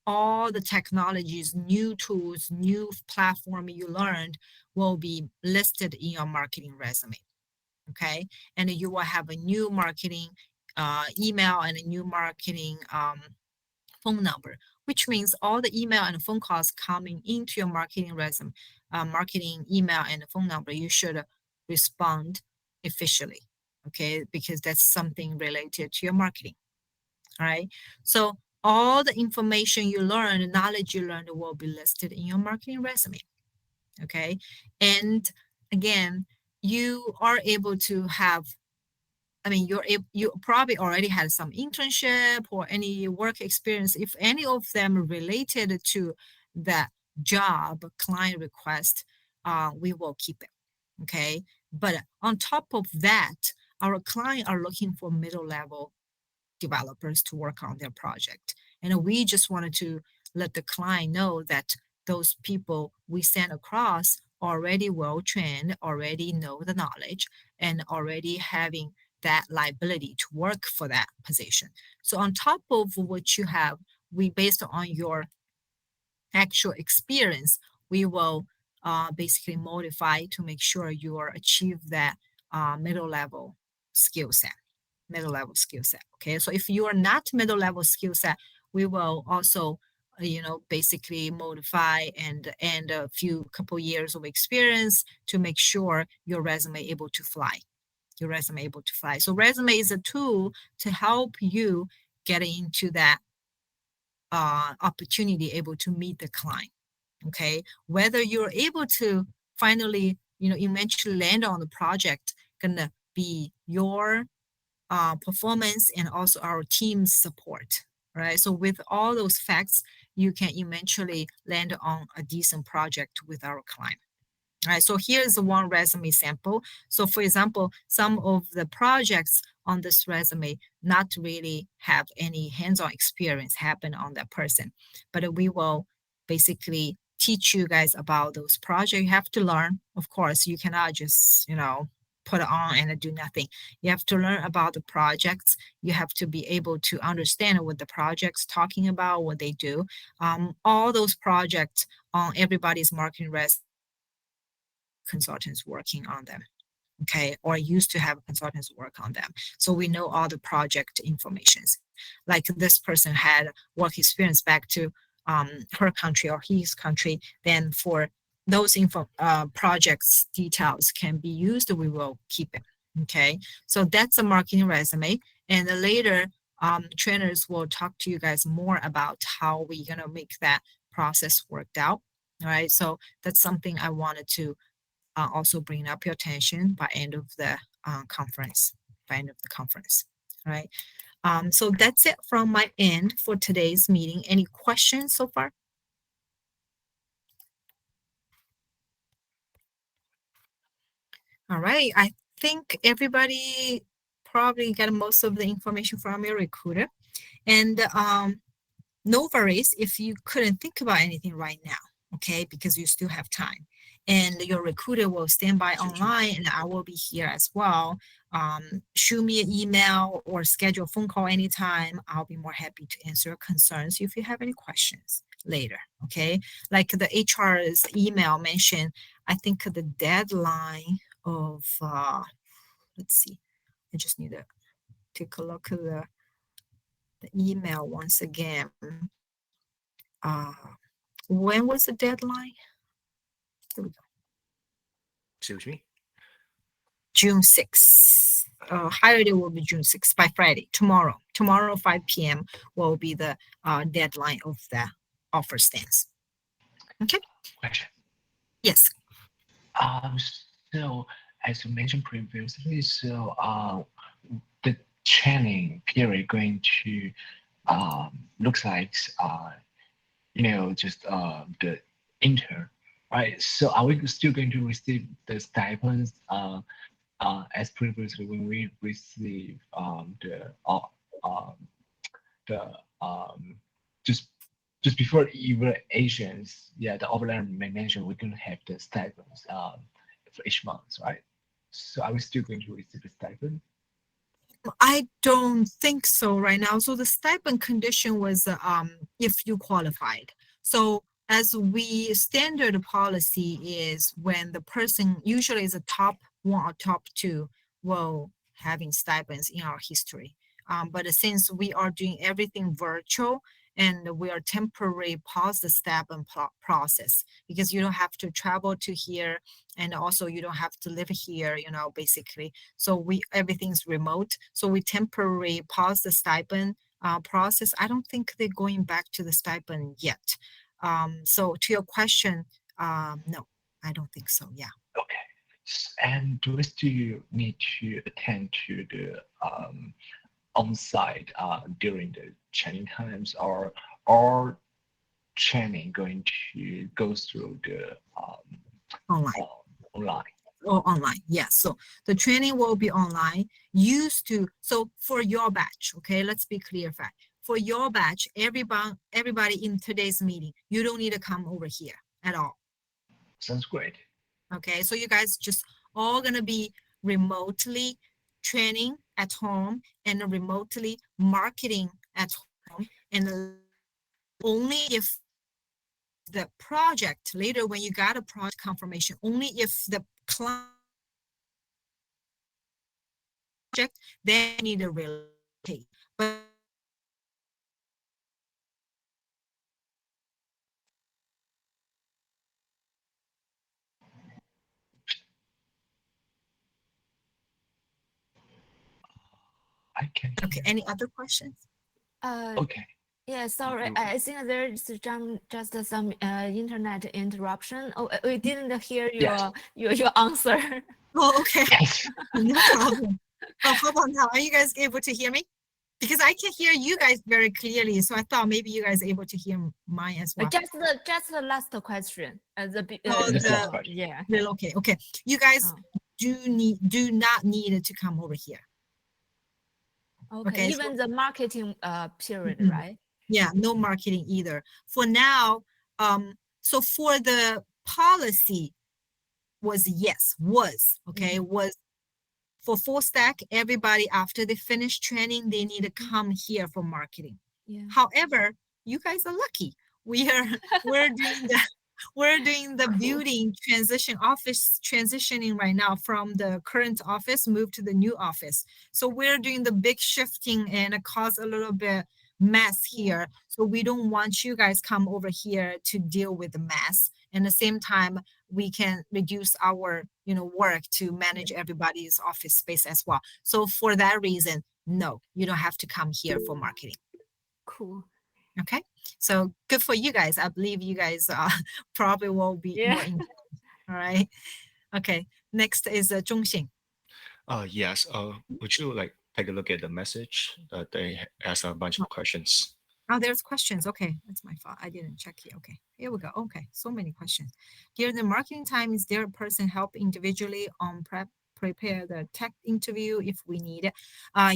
all the technologies, new tools, new platform you learned will be listed in your marketing resume. Okay. And you will have a new marketing email and a new marketing phone number, which means all the email and phone calls coming into your marketing resume, marketing email and phone number, you should respond officially, okay? Because that's something related to your marketing, all right? So all the information you learn, knowledge you learned will be listed in your marketing resume, okay? And again, you are able to have, I mean, you probably already had some internship or any work experience. If any of them related to that job client request, we will keep it. Okay. But on top of that, our client are looking for middle level developers to work on their project. And we just wanted to let the client know that those people we send across already well trained, already know the knowledge, and already having that liability to work for that position. So on top of what you have, we based on your actual experience, we will basically modify to make sure you are achieve that middle level skill set middle level skill set. Okay, so if you are not middle level skill set, we will also, basically modify and a few couple years of experience to make sure your resume able to fly. Your resume able to fly. So resume is a tool to help you get into that opportunity, able to meet the client. Okay, whether you're able to finally, eventually land on the project, gonna be your performance and also our team's support, right? So with all those facts, you can eventually land on a decent project with our client. All right, so here's one resume sample. So for example, some of the projects on this resume not really have any hands-on experience happen on that person, but we will basically teach you guys about those projects. You have to learn, of course, you cannot just, put it on and do nothing. You have to learn about the projects. You have to be able to understand what the project's talking about, what they do. All those projects on everybody's marketing resume consultants working on them, okay, or used to have consultants work on them. So we know all the project informations. Like this person had work experience back to her country or his country, then for those projects details can be used, we will keep it. Okay, so that's a marketing resume. And later, trainers will talk to you guys more about how we're gonna make that process worked out. All right, so that's something I wanted to also bring up your attention by end of the conference, by end of the conference, all right? So that's it from my end for today's meeting. Any questions so far? All right, I think everybody probably get most of the information from your recruiter. And no worries if you couldn't think about anything right now, okay, because you still have time. And your recruiter will stand by online and I will be here as well. Shoot me an email or schedule a phone call anytime. I'll be more happy to answer your concerns if you have any questions later, okay? Like the HR's email mentioned, I think the deadline of, let's see, I just need to take a look at the email once again. When was the deadline? Here we go. Excuse me. June 6th. Higher date will be June 6th by Friday, tomorrow. Tomorrow, 5 p.m. will be the deadline of the offer stands. Okay? Question. Yes. Um, so as you mentioned previously, the training period going to looks like just the intern, right? So are we still going to receive the stipends as previously when we receive um, the just before the evaluations, yeah, the overland mentioned we're going to have the stipends for each month, right? So are we still going to receive a stipend? I don't think so right now. So the stipend condition was if you qualified. So as we standard policy is when the person usually is a top one or top two will having stipends in our history. But since we are doing everything virtual and we are temporary pause the step and process because you don't have to travel to here and also you don't have to live here, basically so we everything's remote. So we temporarily pause the stipend process. I don't think they're going back to the stipend yet. So to your question, no, I don't think so. Yeah. Okay. And do we still need to attend to the on-site during the training times, or all training going to go through the Online. online? Or online, yes. So the training will be online. Used to so for your batch, okay. Let's be clear, fact. For your batch, everybody in today's meeting, you don't need to come over here at all. Sounds great. Okay, so you guys just all gonna be remotely training at home and remotely marketing at home, and only if the project later when you got a project confirmation, only if the client project, then you need to relocate. But I can okay, hear. any other questions? Uh, Okay. yeah, sorry. You I think there's just some internet interruption. Oh, we didn't hear Yes. your answer. Oh, okay, Yes. no problem. Oh, how about now? Are you guys able to hear me? Because I can hear you guys very clearly, so I thought maybe you guys are able to hear mine as well. Just the last question. Oh, Just last the question. Yeah. relocate. Okay, you guys Oh, do not need to come over here. okay. Okay, so Even the marketing period, mhm. right? Yeah, no marketing either. For now, so for the policy was yes, was okay, was for full stack, everybody after they finish training, they need to come here for marketing. Yeah. However, you guys are lucky. We are we're doing the we're doing the Cool. building transition office transitioning right now from the current office move to the new office. So we're doing the big shifting and it cause a little bit mess Yeah. here. So we don't want you guys come over here to deal with the mess. And at the same time, we can reduce our work to manage everybody's office space as well. So for that reason, no, you don't have to come here for marketing. Cool. Okay, so good for you guys. I believe you guys probably will be Yeah. more engaged. All right. Okay. Next is Zhongxing. yes. Would you like take a look at the message? They ask a bunch of questions. Oh, there's questions. Okay, that's my fault. I didn't check here. Okay, here we go. Okay, so many questions. During the marketing time, is there a person help individually on prepare the tech interview if we need it.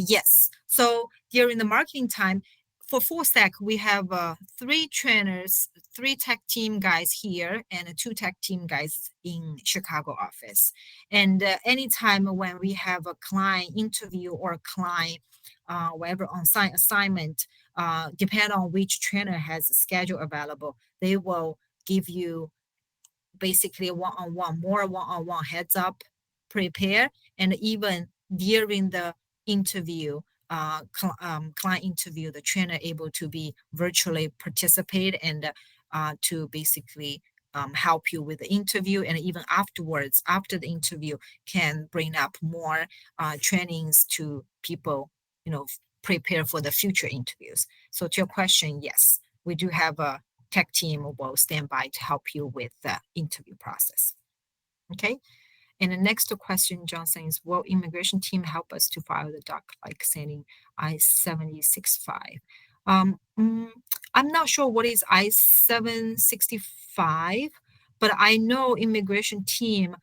Yes. So during the marketing time, for FullStack, we have 3 trainers, 3 tech team guys here, and 2 tech team guys in Chicago office. And anytime when we have a client interview or a client, whatever on-site assignment, depend on which trainer has a schedule available, they will give you basically more one-on-one heads up, prepare, and even during the interview, client interview, the trainer able to be virtually participate and to basically help you with the interview, and even afterwards, after the interview, can bring up more trainings to people, prepare for the future interviews. So to your question, yes, we do have a tech team will stand by to help you with the interview process. Okay. And the next question, Johnson, is will immigration team help us to file the doc, like sending I-765? I'm not sure what is I-765, but I know immigration team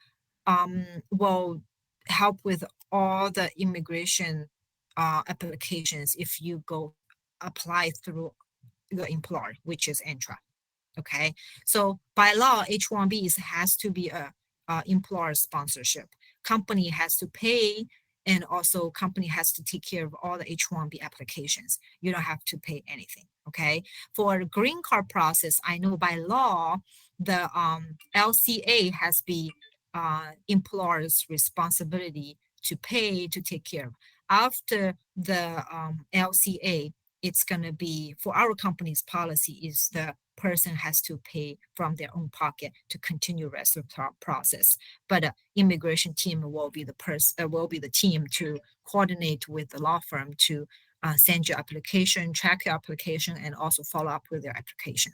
will help with all the immigration applications if you go apply through your employer, which is Antra. Okay, so by law, H-1B has to be a employer sponsorship. Company has to pay, and also company has to take care of all the H-1B applications. You don't have to pay anything. Okay, for green card process, I know by law the LCA has be employer's responsibility to pay to take care of. After the LCA, it's going to be, for our company's policy, is the person has to pay from their own pocket to continue rest of the process. But immigration team will be the team to coordinate with the law firm to send your application, track your application, and also follow up with your application.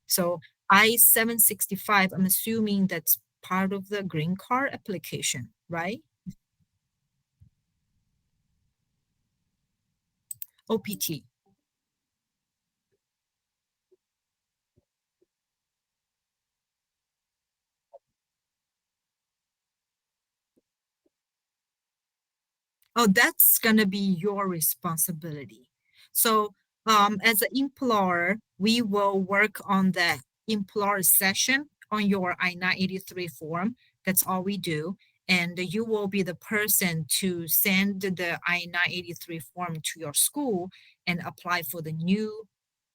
So I-765, I'm assuming that's part of the green card application, right? OPT. Oh, that's gonna be your responsibility. So as an employer, we will work on the employer session on your I-983 form. That's all we do. And you will be the person to send the I-983 form to your school and apply for the new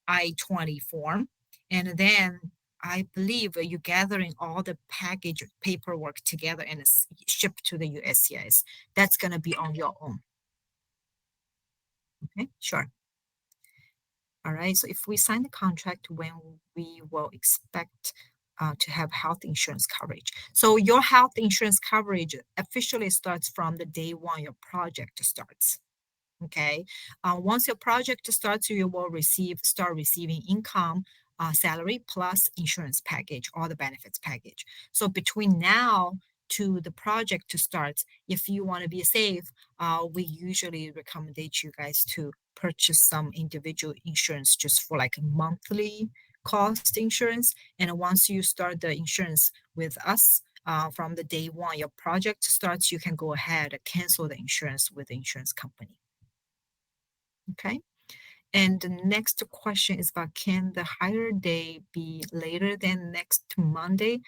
I-20 form. And then I believe you're gathering all the package paperwork together and it's shipped to the USCIS. That's going to be on your own. Okay, sure. All right, so if we sign the contract, when we will expect to have health insurance coverage. So your health insurance coverage officially starts from the day one your project starts. Okay, once your project starts, you will start receiving income, salary plus insurance package, all the benefits package. So between now to the project to start, if you want to be safe, we usually recommend you guys to purchase some individual insurance just for like monthly cost insurance. And once you start the insurance with us, from the day one your project starts, you can go ahead and cancel the insurance with the insurance company. Okay. And the next question is about, can the hire day be later than next Monday?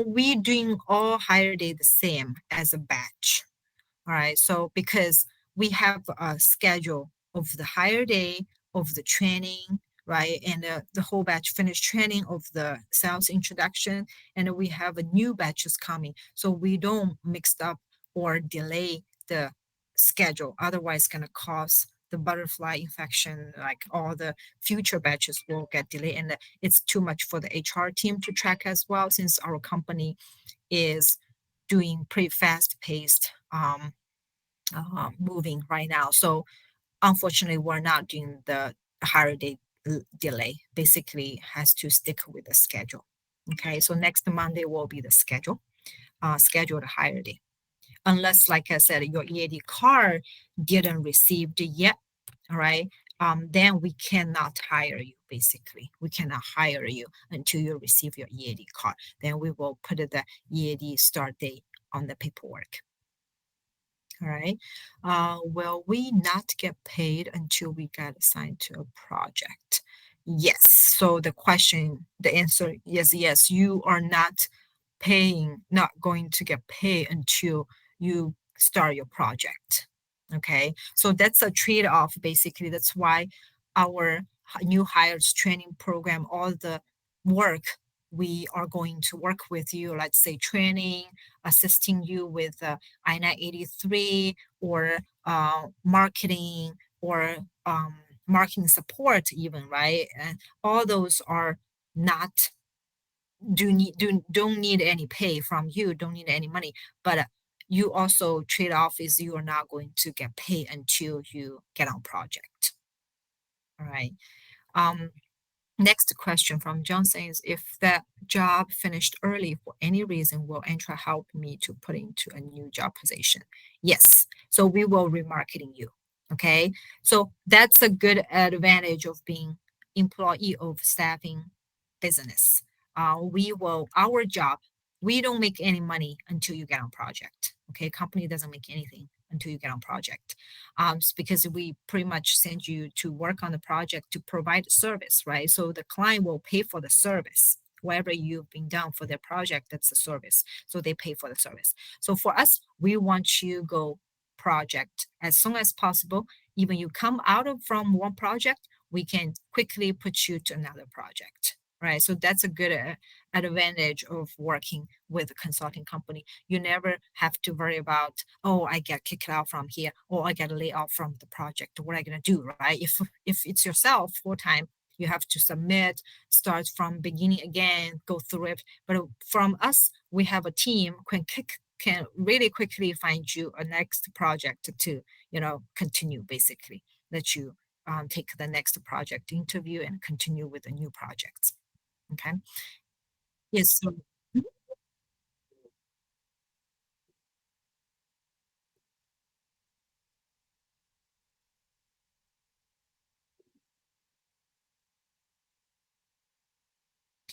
We doing all hire day the same as a batch. All right. So because we have a schedule of the hire day, of the training, right? And the whole batch finished training of the sales introduction. And we have a new batches coming. So we don't mix up or delay the schedule. Otherwise, it's going to cause the butterfly infection, like all the future batches will get delayed. And it's too much for the HR team to track as well, since our company is doing pretty fast paced moving right now. So unfortunately, we're not doing the hire day delay. Basically, has to stick with the schedule. Okay, so next Monday will be the scheduled hire day. Unless, like I said, your EAD card didn't received yet, all right, then we cannot hire you, basically. We cannot hire you until you receive your EAD card. Then we will put the EAD start date on the paperwork. All right. Will we not get paid until we get assigned to a project? Yes. So the answer is yes. You are not going to get paid until you start your project. Okay. So that's a trade-off, basically. That's why our new hires training program, all the work we are going to work with you, let's say training, assisting you with I-983 or marketing or marketing support even, right? And all those are not don't need any pay from you, don't need any money, but you also trade off is you are not going to get paid until you get on project. All right. Um, Next question from Johnson is, if that job finished early for any reason, will Entra help me to put into a new job position? Yes. So we will remarketing you. Okay. So that's a good advantage of being employee of staffing business. Our job, we don't make any money until you get on project. Okay. Company doesn't make anything until you get on project. Because we pretty much send you to work on the project to provide service, right? So the client will pay for the service. Whatever you've been done for their project, that's a service. So they pay for the service. So for us, we want you go project as soon as possible. Even you come out of from one project, we can quickly put you to another project, right? So that's a good advantage of working with a consulting company. You never have to worry about, oh, I get kicked out from here, or I get laid off from the project. What am I gonna do, right? If it's yourself full time, you have to submit, start from beginning again, go through it. But from us, we have a team can really quickly find you a next project to continue, basically let you take the next project interview and continue with the new projects. Okay. Yes. So, mhm.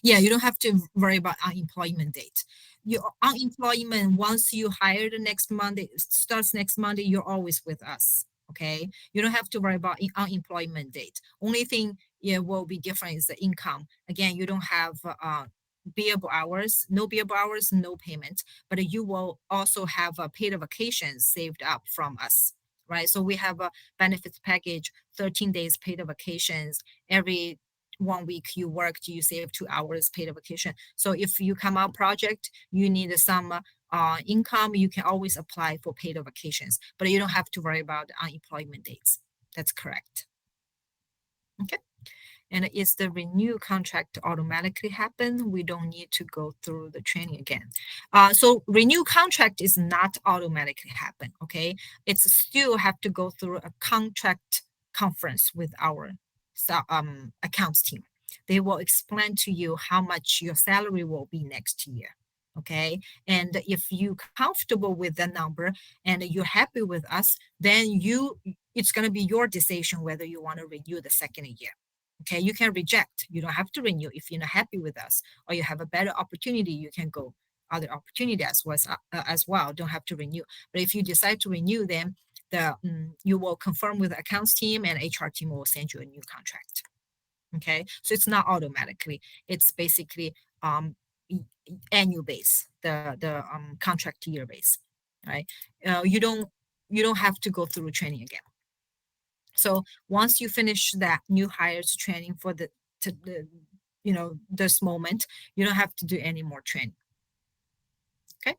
Yeah, you don't have to worry about unemployment date. Your unemployment, once you hire the next Monday, starts next Monday, you're always with us. Okay. You don't have to worry about unemployment date. Only thing yeah will be different is the income. Again, you don't have billable hours, no billable hours, no payment, but you will also have a paid vacation saved up from us. Right. So we have a benefits package, 13 days paid vacations every 1 week you worked, you save 2 hours paid vacation. So if you come out project, you need some income, you can always apply for paid vacations, but you don't have to worry about unemployment dates. That's correct. Okay. And is the renew contract automatically happen? We don't need to go through the training again. So renew contract is not automatically happen. Okay, it's still have to go through a contract conference with our accounts team. They will explain to you how much your salary will be next year. Okay, and if you comfortable with the number and you're happy with us, then it's going to be your decision whether you want to renew the second year. Okay, you can reject. You don't have to renew if you're not happy with us, or you have a better opportunity. You can go other opportunity as well. Don't have to renew. But if you decide to renew, then you will confirm with the accounts team, and HR team will send you a new contract. Okay, so it's not automatically. It's basically annual base, the contract year base, right? You don't have to go through training again. So once you finish that new hires training for this moment, you don't have to do any more training. Okay.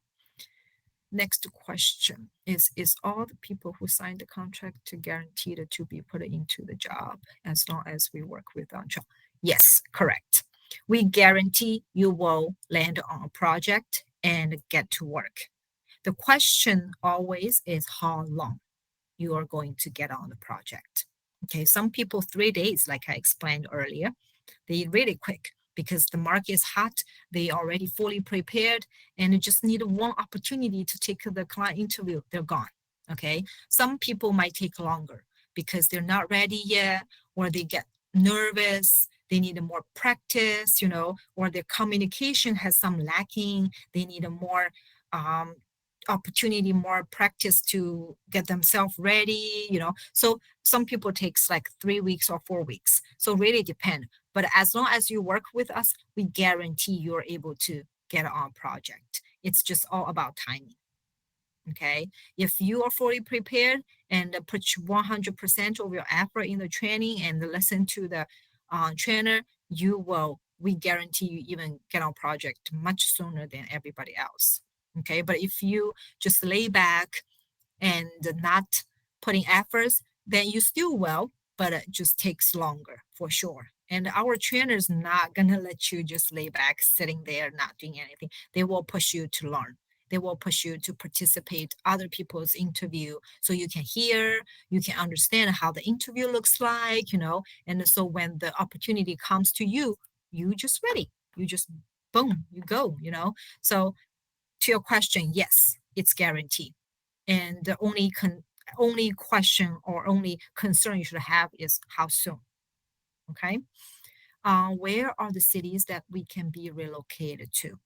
Next question is all the people who signed the contract to guaranteed to be put into the job as long as we work with Antra? Yes, correct. We guarantee you will land on a project and get to work. The question always is how long you are going to get on the project. Okay, some people 3 days, like I explained earlier, they really quick because the market is hot, they already fully prepared, and they just need one opportunity to take the client interview, they're gone. Okay, some people might take longer because they're not ready yet, or they get nervous, they need more practice, or their communication has some lacking, they need a more opportunity, more practice to get themselves ready, So some people takes like 3 weeks or 4 weeks. So really depend. But as long as you work with us, we guarantee you're able to get on project. It's just all about timing. Okay. If you are fully prepared and put 100% of your effort in the training and listen to the trainer, we guarantee you even get on project much sooner than everybody else. Okay. But if you just lay back and not putting efforts, then you still will, but it just takes longer for sure. And our trainers not gonna let you just lay back, sitting there, not doing anything. They will push you to learn. They will push you to participate other people's interview so you can hear, you can understand how the interview looks like, And so when the opportunity comes to you, you just ready. You just boom, you go, So to your question, yes, it's guaranteed. And the only question or only concern you should have is how soon. Okay. Where are the cities that we can be relocated to?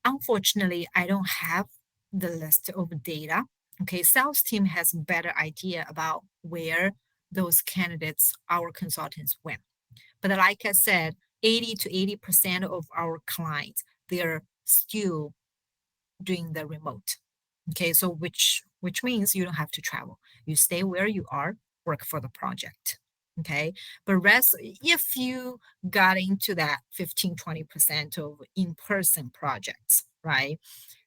Unfortunately, I don't have the list of data. Okay, sales team has better idea about where those candidates, our consultants went. But like I said, 80 to 80% of our clients, they're still doing the remote. Okay, so which means you don't have to travel. You stay where you are, work for the project. Okay, but rest, if you got into that 15-20% of in-person projects, right,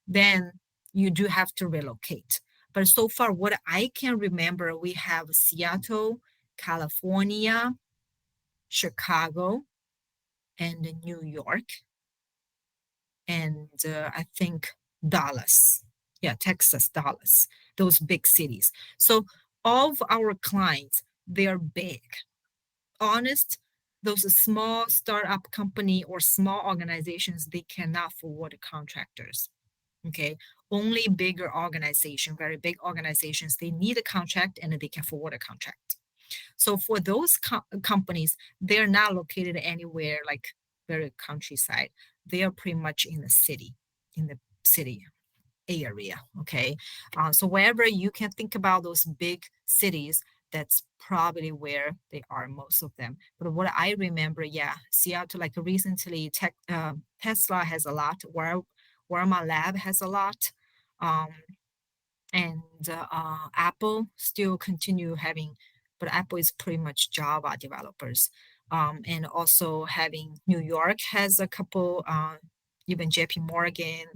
then you do have to relocate. But so far, what I can remember, we have Seattle, California, Chicago, and New York, and I think Dallas. Yeah, Texas, Dallas, those big cities. So all of our clients, they're big. Honest, those small startup company or small organizations, they cannot afford contractors. Okay. Only bigger organization, very big organizations, they need a contract and they can afford a contract. So for those companies, they're not located anywhere like very countryside. They are pretty much in the city area. Okay. So wherever you can think about those big cities, that's probably where they are, most of them. But what I remember, yeah, Seattle, like recently, Tesla has a lot, Walmart Lab has a lot. Um, and Apple still continue having, but Apple is pretty much Java developers. And also having New York has a couple, even JP Morgan,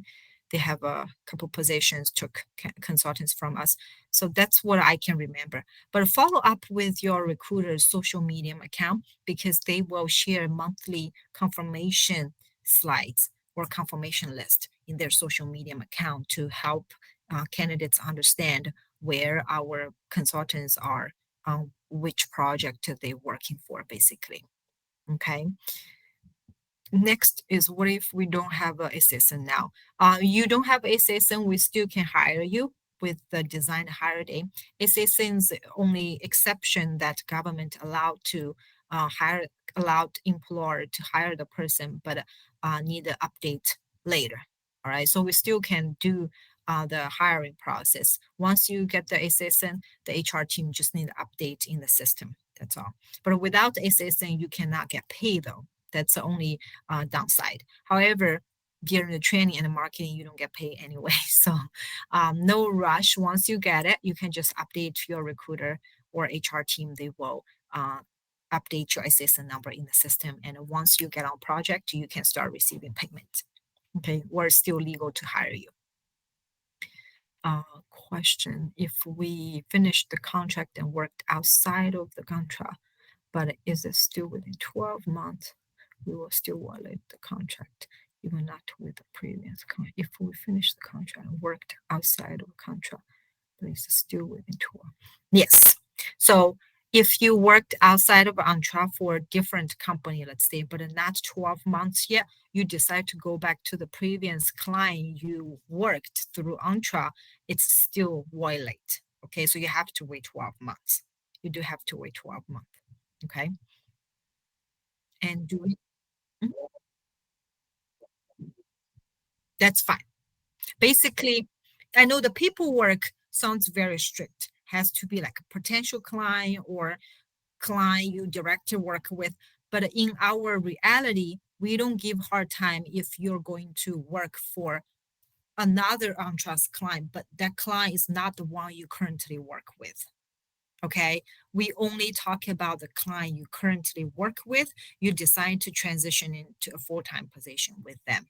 they have a couple positions, took consultants from us. So that's what I can remember. But follow up with your recruiter's social media account because they will share monthly confirmation slides or confirmation list in their social media account to help candidates understand where our consultants are, which project they're working for, basically. Okay. Next is, what if we don't have an assistant now? You don't have assistant, we still can hire you with the design hire day. Assistant's only exception that government allowed employer to hire the person, but need an update later. All right, so we still can do the hiring process. Once you get the assistant, the HR team just need to update in the system. That's all. But without the assistant, you cannot get paid though. That's the only downside. However, during the training and the marketing, you don't get paid anyway. So no rush. Once you get it, you can just update your recruiter or HR team. They will update your assistant number in the system. And once you get on project, you can start receiving payment. Okay, we're still legal to hire you. Question, if we finish the contract and worked outside of the contract, but is it still within 12 months? We will still violate the contract, even not with the previous contract. If we finish the contract and worked outside of the contract, but it's still within 12. Yes. So if you worked outside of Antra for a different company, let's say, but not 12 months yet, you decide to go back to the previous client you worked through Antra, it's still violate. Okay, so you have to wait 12 months. You do have to wait 12 months. Okay. And do we? Mhm. That's fine. Basically, I know the paperwork sounds very strict, has to be like a potential client or client you directly work with. But in our reality, we don't give hard time if you're going to work for another untrust client, but that client is not the one you currently work with. Okay, we only talk about the client you currently work with. You decide to transition into a full-time position with them.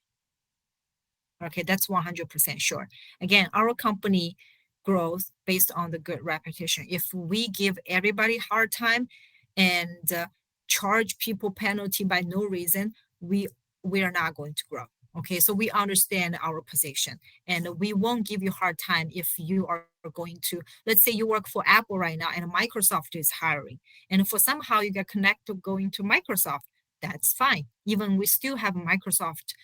Okay, that's 100% sure. Again, our company grows based on the good reputation. If we give everybody hard time and charge people penalty by no reason, we are not going to grow. Okay, so we understand our position, and we won't give you hard time if you are going to, let's say you work for Apple right now and Microsoft is hiring, and for somehow you get connected going to Microsoft, that's fine. Even we still have Microsoft,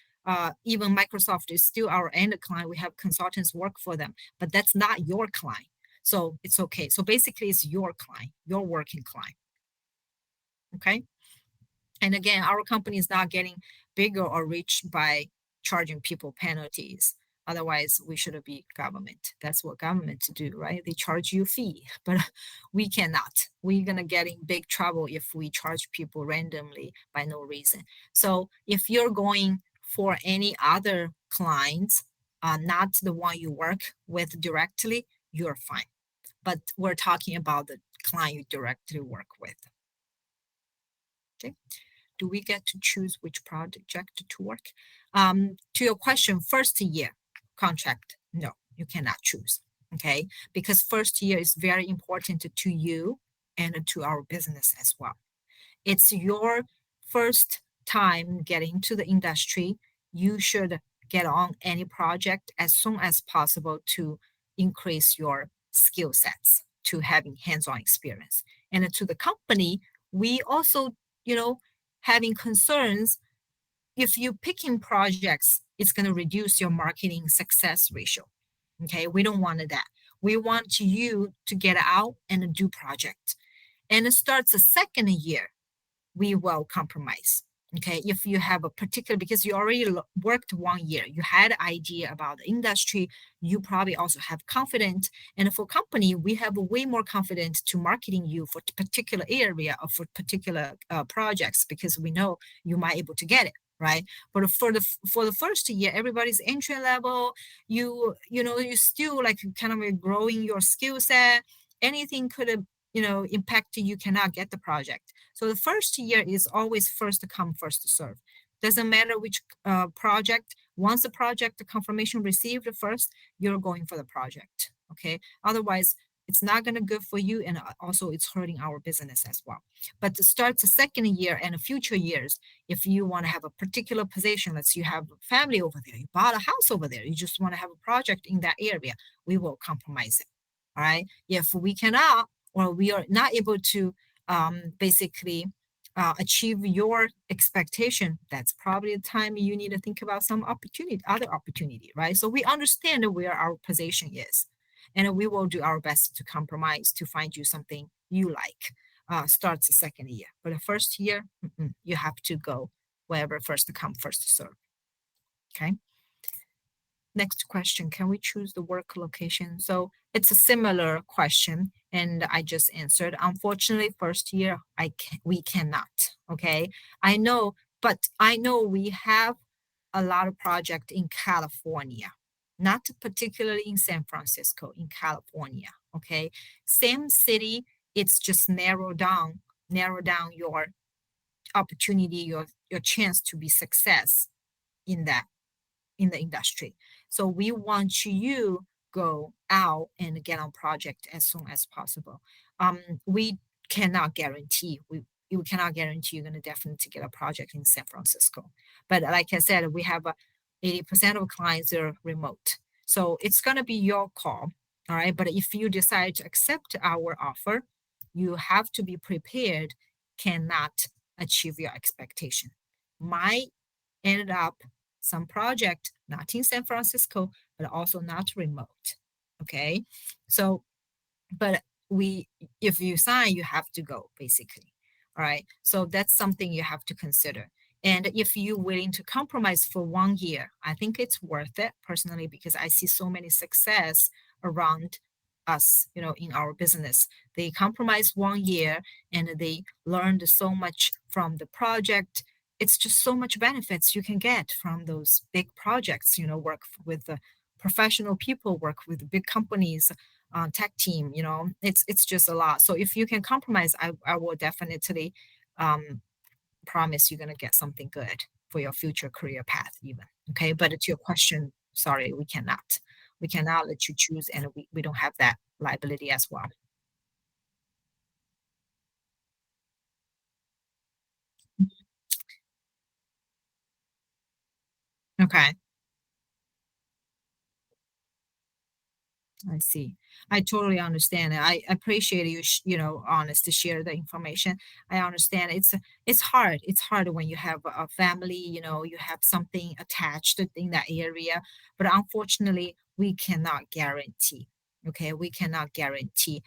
even Microsoft is still our end client. We have consultants work for them, but that's not your client. So it's okay. So basically it's your client, your working client. Okay. And again, our company is not getting bigger or rich by charging people penalties. Otherwise, we should be government. That's what government do, right? They charge you fee, but we cannot. We're gonna get in big trouble if we charge people randomly by no reason. So if you're going for any other clients, not the one you work with directly, you're fine. But we're talking about the client you directly work with. Okay. Do we get to choose which project to work? To your question, first year contract, no, you cannot choose. Okay, because first year is very important to you and to our business as well. It's your first time getting to the industry. You should get on any project as soon as possible to increase your skill sets, to having hands-on experience. And to the company, we also, having concerns if you picking projects, it's going to reduce your marketing success ratio. Okay, we don't want that. We want you to get out and do project. And it starts the second year, we will compromise. Okay, if you have a particular, because you already worked 1 year, you had an idea about the industry, you probably also have confidence. And for company, we have way more confidence to marketing you for particular area or for particular projects, because we know you might able to get it, right? But for the first year, everybody's entry level. You still like kind of growing your skill set. Anything could have impact you cannot get the project. So the first year is always first come, first serve. Doesn't matter which project. Once the project confirmation received first, you're going for the project. Okay. Otherwise, it's not going to good for you, and also it's hurting our business as well. But to start the second year and future years, if you want to have a particular position, let's say you have a family over there, you bought a house over there, you just want to have a project in that area, we will compromise it. All right. If we cannot, or we are not able to basically achieve your expectation, that's probably the time you need to think about some opportunity, other opportunity, right? So we understand where our position is, and we will do our best to compromise to find you something you like. Starts the second year, but the first year, you have to go wherever first come, first serve. Okay. Next question, can we choose the work location? So it's a similar question, and I just answered. Unfortunately, first year, we cannot, okay? I know we have a lot of project in California, not particularly in San Francisco, in California, okay? Same city, it's just narrow down your opportunity, your chance to be success in the industry. So we want you go out and get on project as soon as possible. We cannot guarantee you cannot guarantee you're going to definitely get a project in San Francisco. But like I said, we have 80% of clients are remote. So it's going to be your call. All right. But if you decide to accept our offer, you have to be prepared, cannot achieve your expectation. Might ended up some project not in San Francisco, but also not remote. Okay. So, but if you sign, you have to go basically. All right. So that's something you have to consider. And if you're willing to compromise for 1 year, I think it's worth it personally, because I see so many success around us, in our business. They compromise 1 year and they learned so much from the project. It's just so much benefits you can get from those big projects, work with the professional people, work with big companies, tech team, it's just a lot. So if you can compromise, I will definitely um, promise you're going to get something good for your future career path even. Okay, but to your question, sorry, we cannot let you choose, and we don't have that liability as well. Okay, I see. I totally understand. I appreciate you, honest to share the information. I understand it's hard. It's hard when you have a family, you have something attached in that area. But unfortunately, we cannot guarantee. Okay, we cannot guarantee.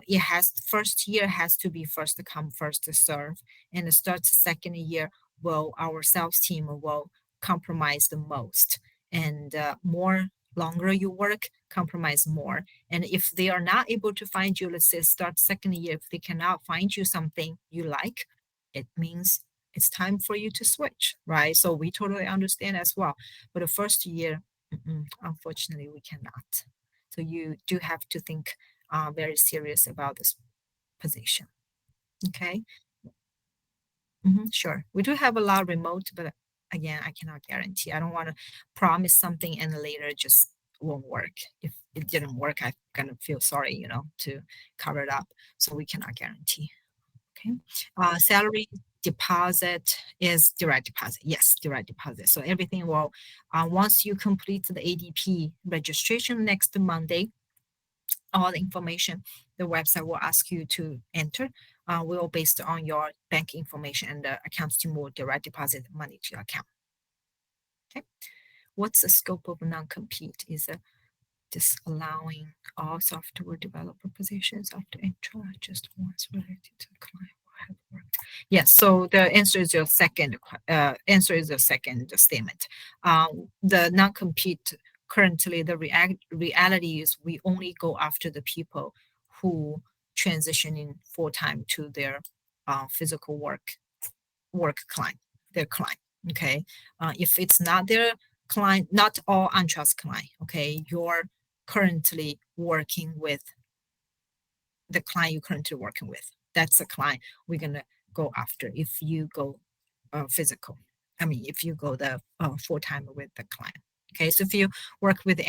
It has first year has to be first to come, first to serve, and the start to second year will our sales team will compromise the most, and more longer you work, compromise more. And if they are not able to find you, let's say start second year, if they cannot find you something you like, it means it's time for you to switch, right? So we totally understand as well. But the first year, unfortunately, we cannot. So you do have to think very serious about this position. Okay. Sure. We do have a lot of remote, but again, I cannot guarantee. I don't want to promise something and later just won't work. If it didn't work, I'm gonna feel sorry, to cover it up. So we cannot guarantee. Okay. Salary deposit is direct deposit. Yes, direct deposit. So everything will, once you complete the ADP registration next Monday, all the information the website will ask you to enter will based on your bank information, and the accounts team will direct deposit money to your account. Okay. What's the scope of non-compete? Is disallowing all software developer positions after Antra just once related to the client will have worked. Yes, so the answer is your second statement. The non-compete currently, the reality is we only go after the people who transitioning full-time to their physical work client, their client. Okay. If it's not their client, not all untrust client, okay, you're currently working with the client you're currently working with. That's the client we're gonna go after if you go physical. I mean, if you go the full time with the client. Okay, so if you work with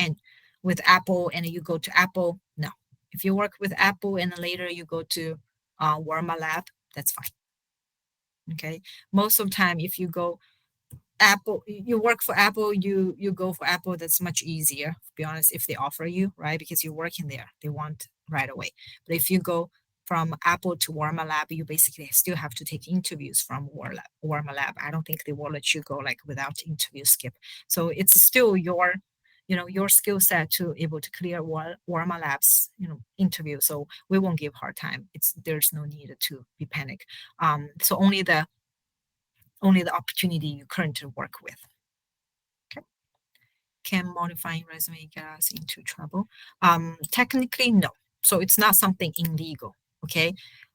Apple and you go to Apple, no. If you work with Apple and later you go to Warma Lab, that's fine. Okay, most of the time if you go Apple, you work for Apple, you go for Apple, that's much easier, to be honest, if they offer you, right? Because you're working there, they want right away. But if you go from Apple to Warma Lab, you basically still have to take interviews from Warma Lab. I don't think they will let you go like without interview skip. So it's still your skill set to able to clear Warma Labs, interview. So we won't give hard time. There's no need to be panic. So only the opportunity you currently work with. Okay. Can modifying resume get us into trouble? Technically, no. So it's not something illegal. Okay.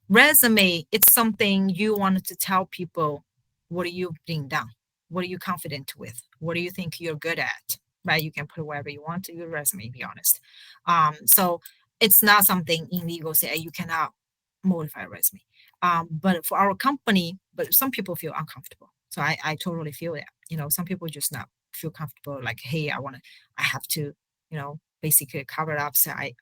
Resume, it's something you wanted to tell people what are you being done? What are you confident with? What do you think you're good at? Right? You can put whatever you want to your resume, be honest. So it's not something illegal, say you cannot modify a resume. But for our company, but some people feel uncomfortable. So I totally feel that. Some people just not feel comfortable, like, hey, I have to, basically cover it up. So I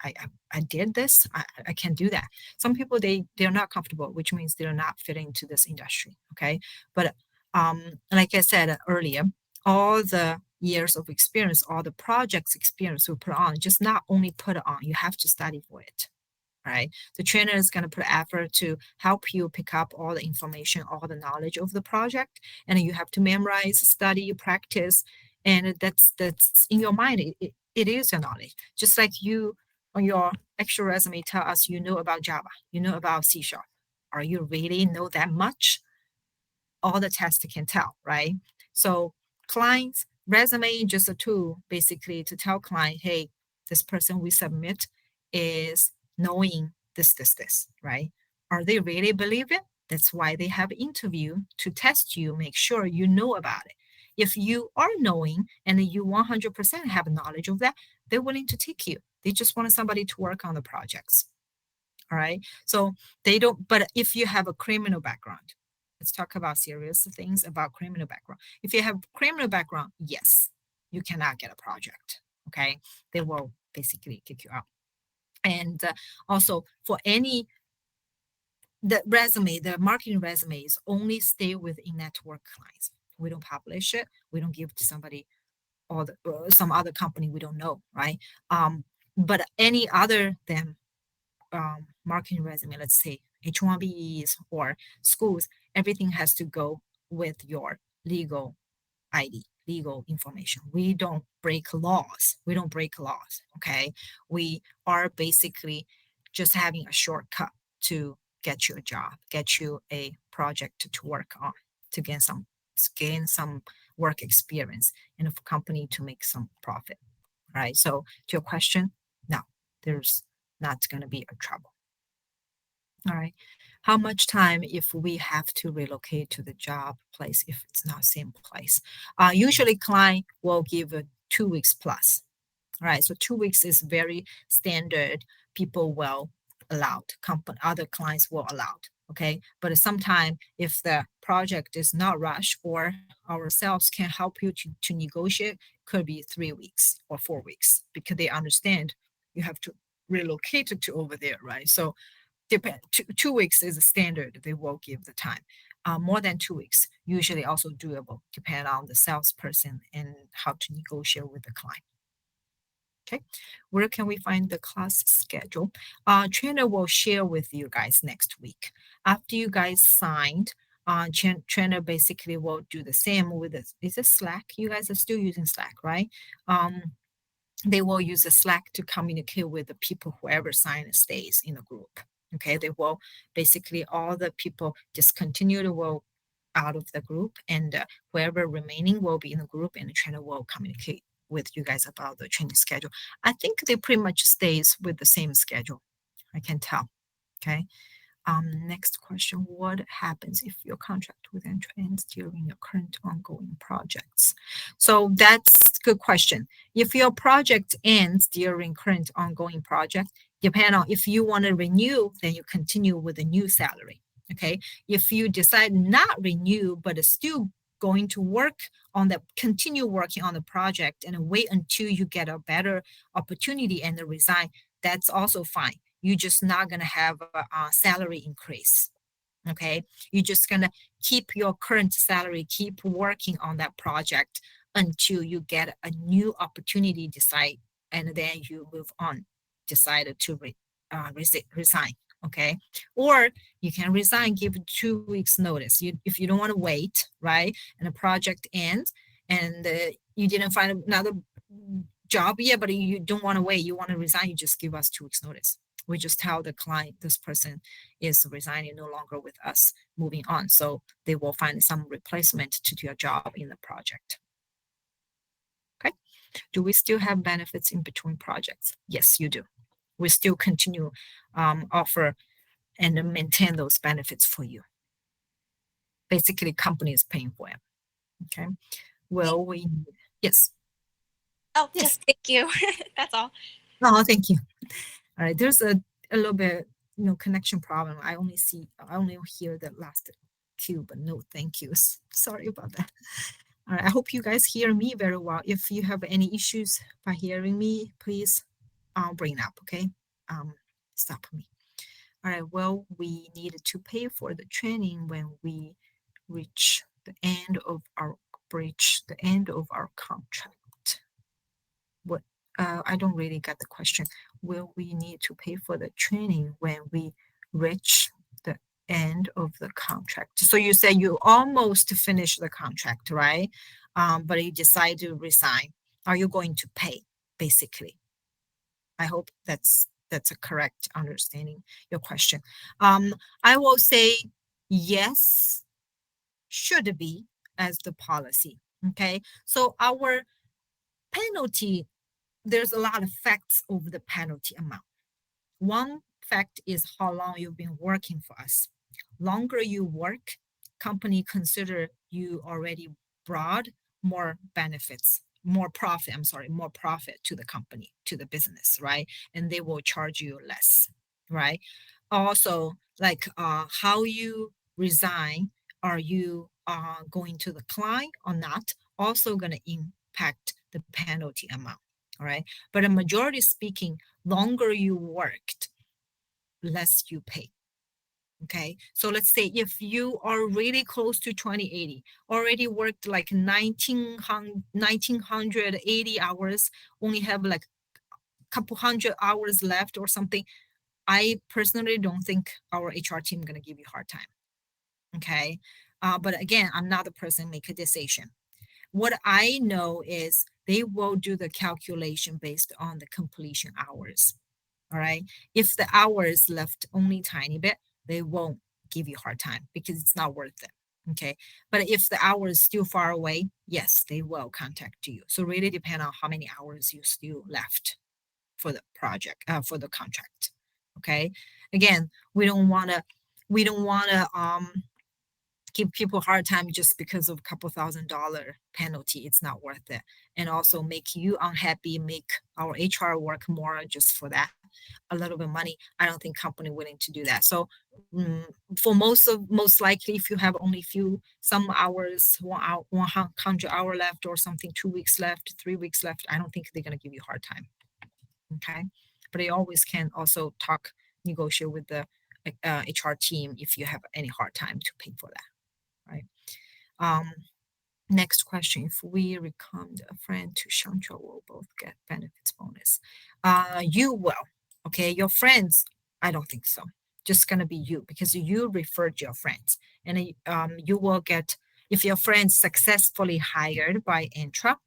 did this. I can do that. Some people they're not comfortable, which means they're not fitting to this industry. Okay. But like I said earlier, all the years of experience, all the projects experience we put on, just not only put it on, you have to study for it. Right? The trainer is going to put effort to help you pick up all the information, all the knowledge of the project, and you have to memorize, study, practice, and that's in your mind. It is your knowledge. Just like you on your extra resume tell us you know about Java, you know about C#. Are you really know that much? all the tests can tell, right? So clients resume just a tool basically to tell client, hey, this person we submit is knowing this, right? Are they really believe it? That's why they have interview to test you, make sure you know about it. If you are knowing and you 100% have knowledge of that, they're willing to take you. They just want somebody to work on the projects. All right. So they don't, but if you have a criminal background, let's talk about serious things about criminal background. If you have criminal background, yes, you cannot get a project. Okay. They will basically kick you out. And also for any, the resume, the marketing resumes only stay within network clients. We don't publish it. We don't give to somebody or some other company we don't know, right? But any other than marketing resume, let's say H1Bs or schools, everything has to go with your legal ID, legal information. We don't break laws. We don't break laws. Okay. We are basically just having a shortcut to get you a job, get you a project to work on, to gain some work experience in a company to make some profit. Right. So to your question, no, there's not going to be a trouble. All right. How much time if we have to relocate to the job place if it's not same place? Usually client will give 2 weeks plus. All right. So 2 weeks is very standard. People will allowed. Other clients will allowed. Okay. But sometimes if the project is not rush or ourselves can help you to negotiate, could be 3 weeks or 4 weeks because they understand you have to relocate it to over there, right? So depend 2 weeks is a standard they will give the time. More than 2 weeks usually also doable depend on the salesperson and how to negotiate with the client. Okay, where can we find the class schedule? Trainer will share with you guys next week after you guys signed. Trainer basically will do the same with it. Is it Slack? You guys are still using Slack, right? They will use the Slack to communicate with the people whoever sign stays in the group. Okay, they will basically all the people discontinued will out of the group, and whoever remaining will be in the group, and the trainer will communicate with you guys about the training schedule. I think they pretty much stays with the same schedule. I can tell. Okay. Next question, what happens if your contract with Antra ends during your current ongoing projects? So that's a good question. If your project ends during current ongoing project, depending on if you want to renew, then you continue with a new salary. Okay. If you decide not renew, but is still going to work on the continue working on the project and wait until you get a better opportunity and resign, that's also fine. You're just not going to have a salary increase. Okay. You're just going to keep your current salary, keep working on that project until you get a new opportunity, decide, and then you move on, decided to resign. Okay. Or you can resign, give 2 weeks notice. If you don't want to wait, right? And the project ends and you didn't find another job yet, but you don't want to wait, you want to resign, you just give us 2 weeks notice. We just tell the client this person is resigning, no longer with us, moving on. So they will find some replacement to do a job in the project. Okay. Do we still have benefits in between projects? Yes, you do. We still continue offer and maintain those benefits for you. Basically, company is paying for it. Okay. Well, yes. Oh, Yes. just thank you. That's all. Oh, thank you. All right. There's a little bit, connection problem. I only hear the last cue, but no thank yous. Sorry about that. All right. I hope you guys hear me very well. If you have any issues by hearing me, please bring it up. Okay. Stop me. All right. Well, we need to pay for the training when we reach the end of our contract. What? I don't really get the question. Will we need to pay for the training when we reach the end of the contract? So you say you almost finished the contract, right? But you decide to resign. Are you going to pay, basically? I hope that's a correct understanding your question. I will say yes, should be as the policy. Okay, so our penalty, there's a lot of facts over the penalty amount. One fact is how long you've been working for us. Longer you work, company consider you already brought more benefits, more profit, I'm sorry, more profit to the company, to the business, right? And they will charge you less, right? Also, like how you resign, are you going to the client or not? Also going to impact the penalty amount, all right? But a majority speaking, longer you worked, less you pay. Okay, so let's say if you are really close to 2080, already worked like 1980 hours, only have like a couple hundred hours left or something, I personally don't think our HR team gonna give you a hard time. Okay, but again, I'm not the person make a decision. What I know is they will do the calculation based on the completion hours. All right. If the hours left only tiny bit, they won't give you a hard time because it's not worth it. Okay. But if the hour is still far away, yes, they will contact you. So really depend on how many hours you still left for the project, for the contract. Okay. Again, we don't wanna give people a hard time just because of a couple $1,000 penalty. It's not worth it. And also make you unhappy, make our HR work more just for that a little bit of money. I don't think company willing to do that. So for most likely, if you have only some hours, 100 hour left or something, 2 weeks left, 3 weeks left, I don't think they're gonna give you a hard time. Okay, but they always can also negotiate with the HR team if you have any hard time to pay for that, right? Next question, if we recommend a friend to Chantra, will both get benefits bonus? You will, okay? Your friends, I don't think so. Just gonna be you because you referred your friends. And you will get, if your friends successfully hired by Antra,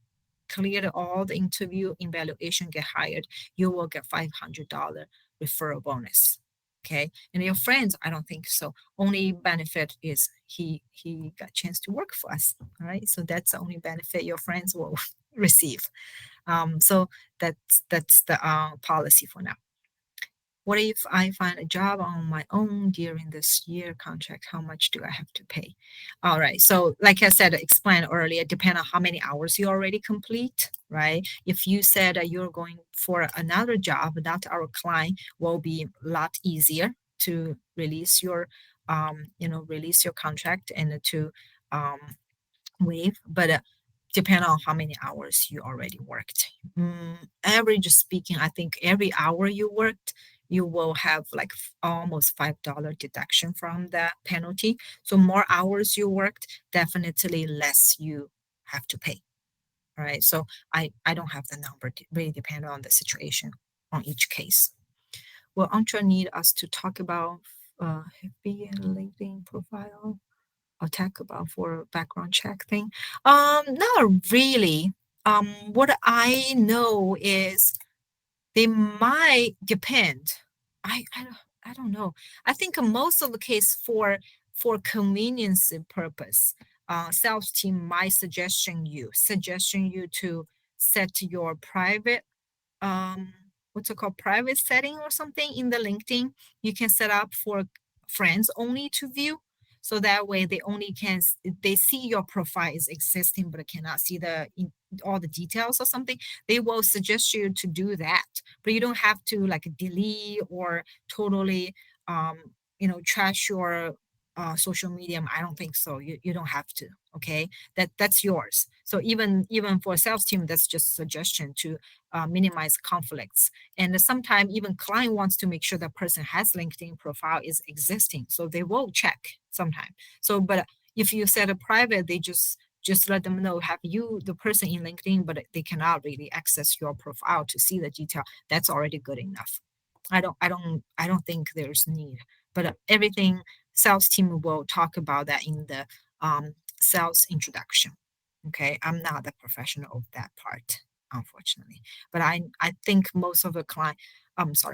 cleared all the interview, evaluation, get hired, you will get $500 referral bonus. Okay, and your friends, I don't think so. Only benefit is he got a chance to work for us. All right, so that's the only benefit your friends will receive. So that's the policy for now. What if I find a job on my own during this year contract? How much do I have to pay? All right. So like I said, explained earlier, depend on how many hours you already complete, right? If you said you're going for another job, not our client, will be a lot easier to release your, release your contract and to waive. But depend on how many hours you already worked. Average speaking, I think every hour you worked, you will have like almost $5 deduction from that penalty. So more hours you worked, definitely less you have to pay. All right. So I don't have the number. It really depend on the situation on each case. Will Antra need us to talk about FB and LinkedIn profile? Or talk about for background check thing? Not really. What I know is they might depend. I don't know. I think most of the case for convenience purpose, sales team might suggestion you to set your private what's it called, private setting or something in the LinkedIn. You can set up for friends only to view, so that way they only can they see your profile is existing but cannot see all the details or something. They will suggest you to do that, but you don't have to like delete or totally trash your social media. I don't think so. You don't have to. Okay, that's yours. So even for sales team, that's just suggestion to minimize conflicts. And sometimes even client wants to make sure that person has LinkedIn profile is existing, so they will check sometime. So, but if you set a private, they just let them know have you the person in LinkedIn, but they cannot really access your profile to see the detail. That's already good enough. I don't think there's need, but everything sales team will talk about that in the sales introduction. Okay, I'm not the professional of that part, unfortunately, but I think most of the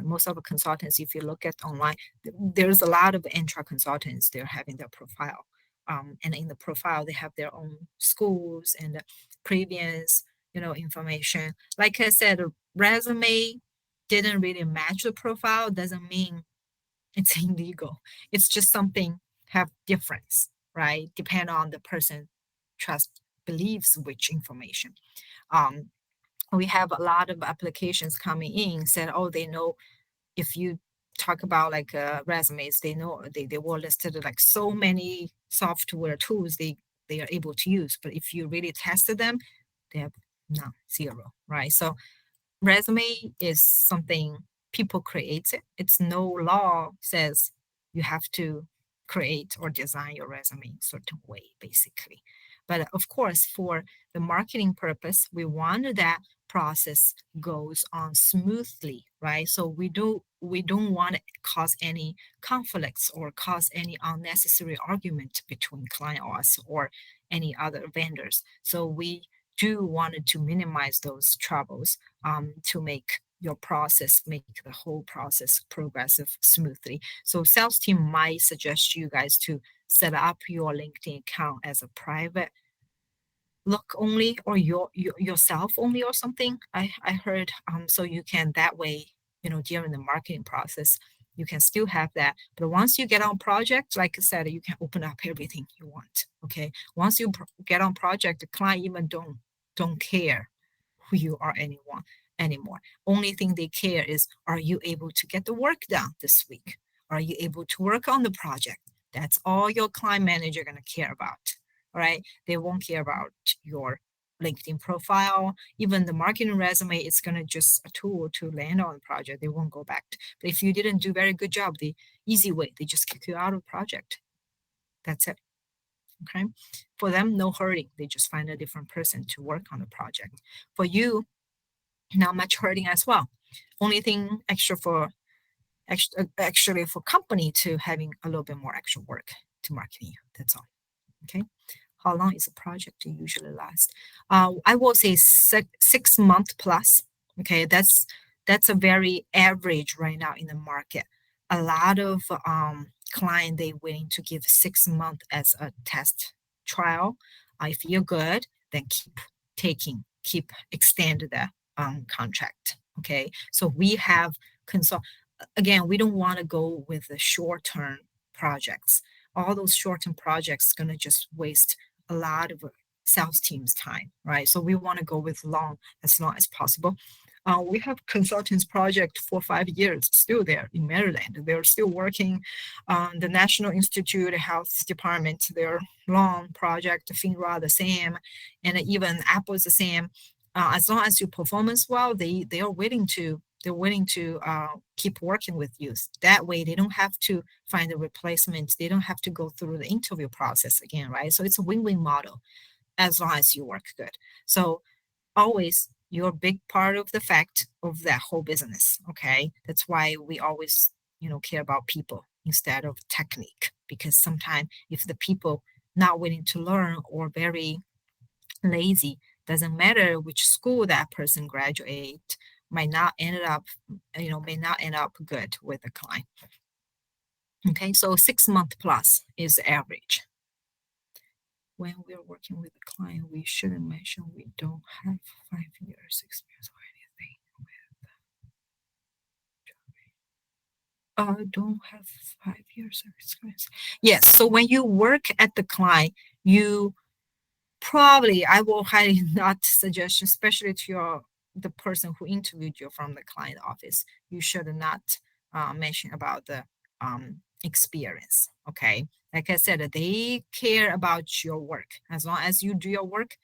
most of the consultants, if you look at online, there's a lot of intra consultants, they're having their profile and in the profile, they have their own schools and previous, information. Like I said, a resume didn't really match the profile doesn't mean it's illegal. It's just something have difference, right? Depend on the person trust believes which information. Um, we have a lot of applications coming in said, oh, they know if you talk about like resumes, they know they were listed like so many software tools they are able to use. But if you really tested them, they have none, zero, right? So resume is something people create it. It's no law says you have to create or design your resume in a certain way, basically. But of course, for the marketing purpose, we want that process goes on smoothly, right? So we don't want to cause any conflicts or cause any unnecessary argument between client or us or any other vendors. So we do wanted to minimize those troubles to make your process, make the whole process progressive smoothly. So sales team might suggest you guys to set up your LinkedIn account as a private look only or yourself only or something. I heard so you can that way, during the marketing process, you can still have that. But once you get on project, like I said, you can open up everything you want. Okay. Once you get on project, the client even don't care who you are anymore. Only thing they care is, are you able to get the work done this week? Are you able to work on the project? That's all your client manager gonna care about. All right. They won't care about your LinkedIn profile, even the marketing resume. It's gonna just a tool to land on the project. They won't go back. But if you didn't do very good job, the easy way, they just kick you out of the project. That's it. Okay. For them, no hurting. They just find a different person to work on the project. For you, not much hurting as well. Only thing actually for company to having a little bit more extra work to marketing you. That's all. Okay. How long is a project usually last? I will say 6 month plus. Okay, that's a very average right now in the market. A lot of client they willing to give 6 month as a test trial. If you're good, then keep extend the contract. Okay, so we have consult. Again, we don't want to go with the short term projects. All those short term projects gonna just waste a lot of sales team's time, right? So we want to go with long as possible. We have consultants project for 5 years still there in Maryland. They're still working on the National Institute Health Department. Their long project, FINRA the same, and even Apple is the same. As long as you performance well, they are willing to keep working with you. That way, they don't have to find a replacement. They don't have to go through the interview process again, right? So it's a win-win model as long as you work good. So always you're a big part of the fact of that whole business. Okay. That's why we always, care about people instead of technique, because sometimes if the people not willing to learn or very lazy, doesn't matter which school that person graduate, may not end up good with the client. Okay, so 6 month plus is average. When we're working with a client, we shouldn't mention we don't have 5 years experience or anything with don't have 5 years of experience. Yes, so when you work at the client, you probably, I will highly not suggest, especially to the person who interviewed you from the client office, you should not mention about the experience. Okay, like I said, they care about your work. As long as you do your work,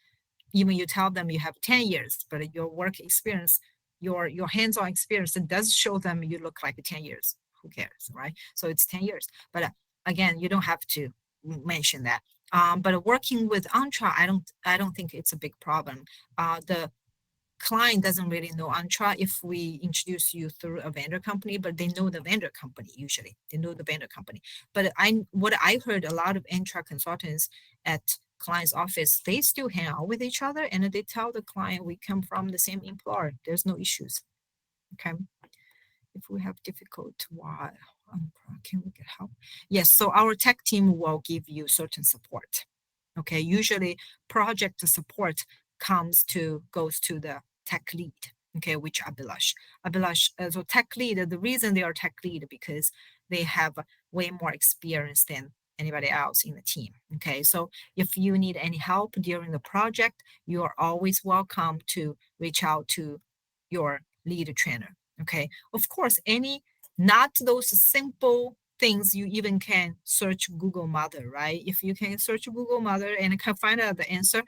even you tell them you have 10 years, but your work experience, your hands-on experience, it does show them you look like 10 years. Who cares, right? So it's 10 years. But again, you don't have to mention that. But working with Antra, I don't think it's a big problem. The client doesn't really know Antra if we introduce you through a vendor company, but they know the vendor company usually. They know the vendor company. But what I heard, a lot of Antra consultants at client's office, they still hang out with each other and they tell the client we come from the same employer. There's no issues. Okay. If we have difficult, why Can we get help? Yes, so our tech team will give you certain support. Okay, usually project support goes to the tech lead. Okay, which Abhilash. So tech lead, the reason they are tech lead because they have way more experience than anybody else in the team. Okay, so if you need any help during the project, you are always welcome to reach out to your lead trainer. Okay, of course, not those simple things you even can search Google Mother, right? If you can search Google Mother and can find out the answer,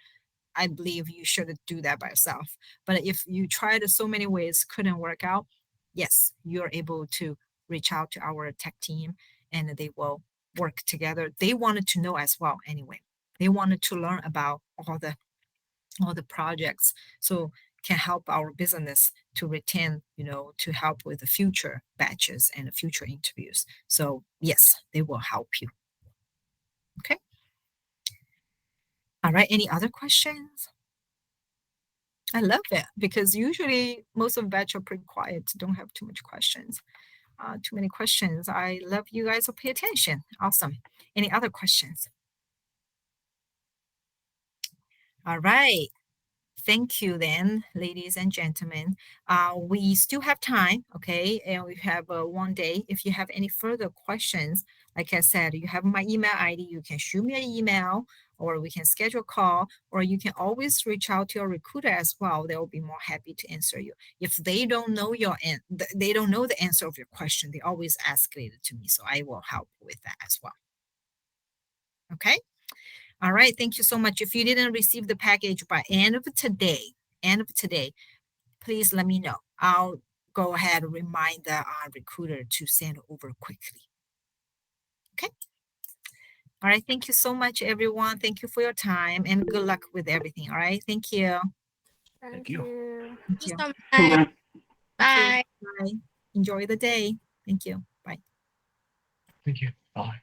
I believe you should do that by yourself. But if you tried so many ways, couldn't work out, yes, you're able to reach out to our tech team and they will work together. They wanted to know as well anyway. They wanted to learn about all the projects. So can help our business to retain, to help with the future batches and the future interviews. So yes, they will help you. Okay. All right. Any other questions? I love it because usually most of batch are pretty quiet, don't have too much questions. Too many questions. I love you guys will pay attention. Awesome. Any other questions? All right. Thank you then, ladies and gentlemen. We still have time, okay? And we have one day. If you have any further questions, like I said, you have my email ID. You can shoot me an email or we can schedule a call or you can always reach out to your recruiter as well. They will be more happy to answer you. If they don't know they don't know the answer of your question, they always escalate it to me. So I will help with that as well. Okay? All right, thank you so much. If you didn't receive the package by end of today, please let me know. I'll go ahead and remind the recruiter to send over quickly. Okay. All right, thank you so much, everyone. Thank you for your time and good luck with everything. All right, thank you. Thank you. you. Thank Thank you you. so much. Thank you. Bye. Bye. Enjoy the day. Thank you. Bye. Thank you. Bye.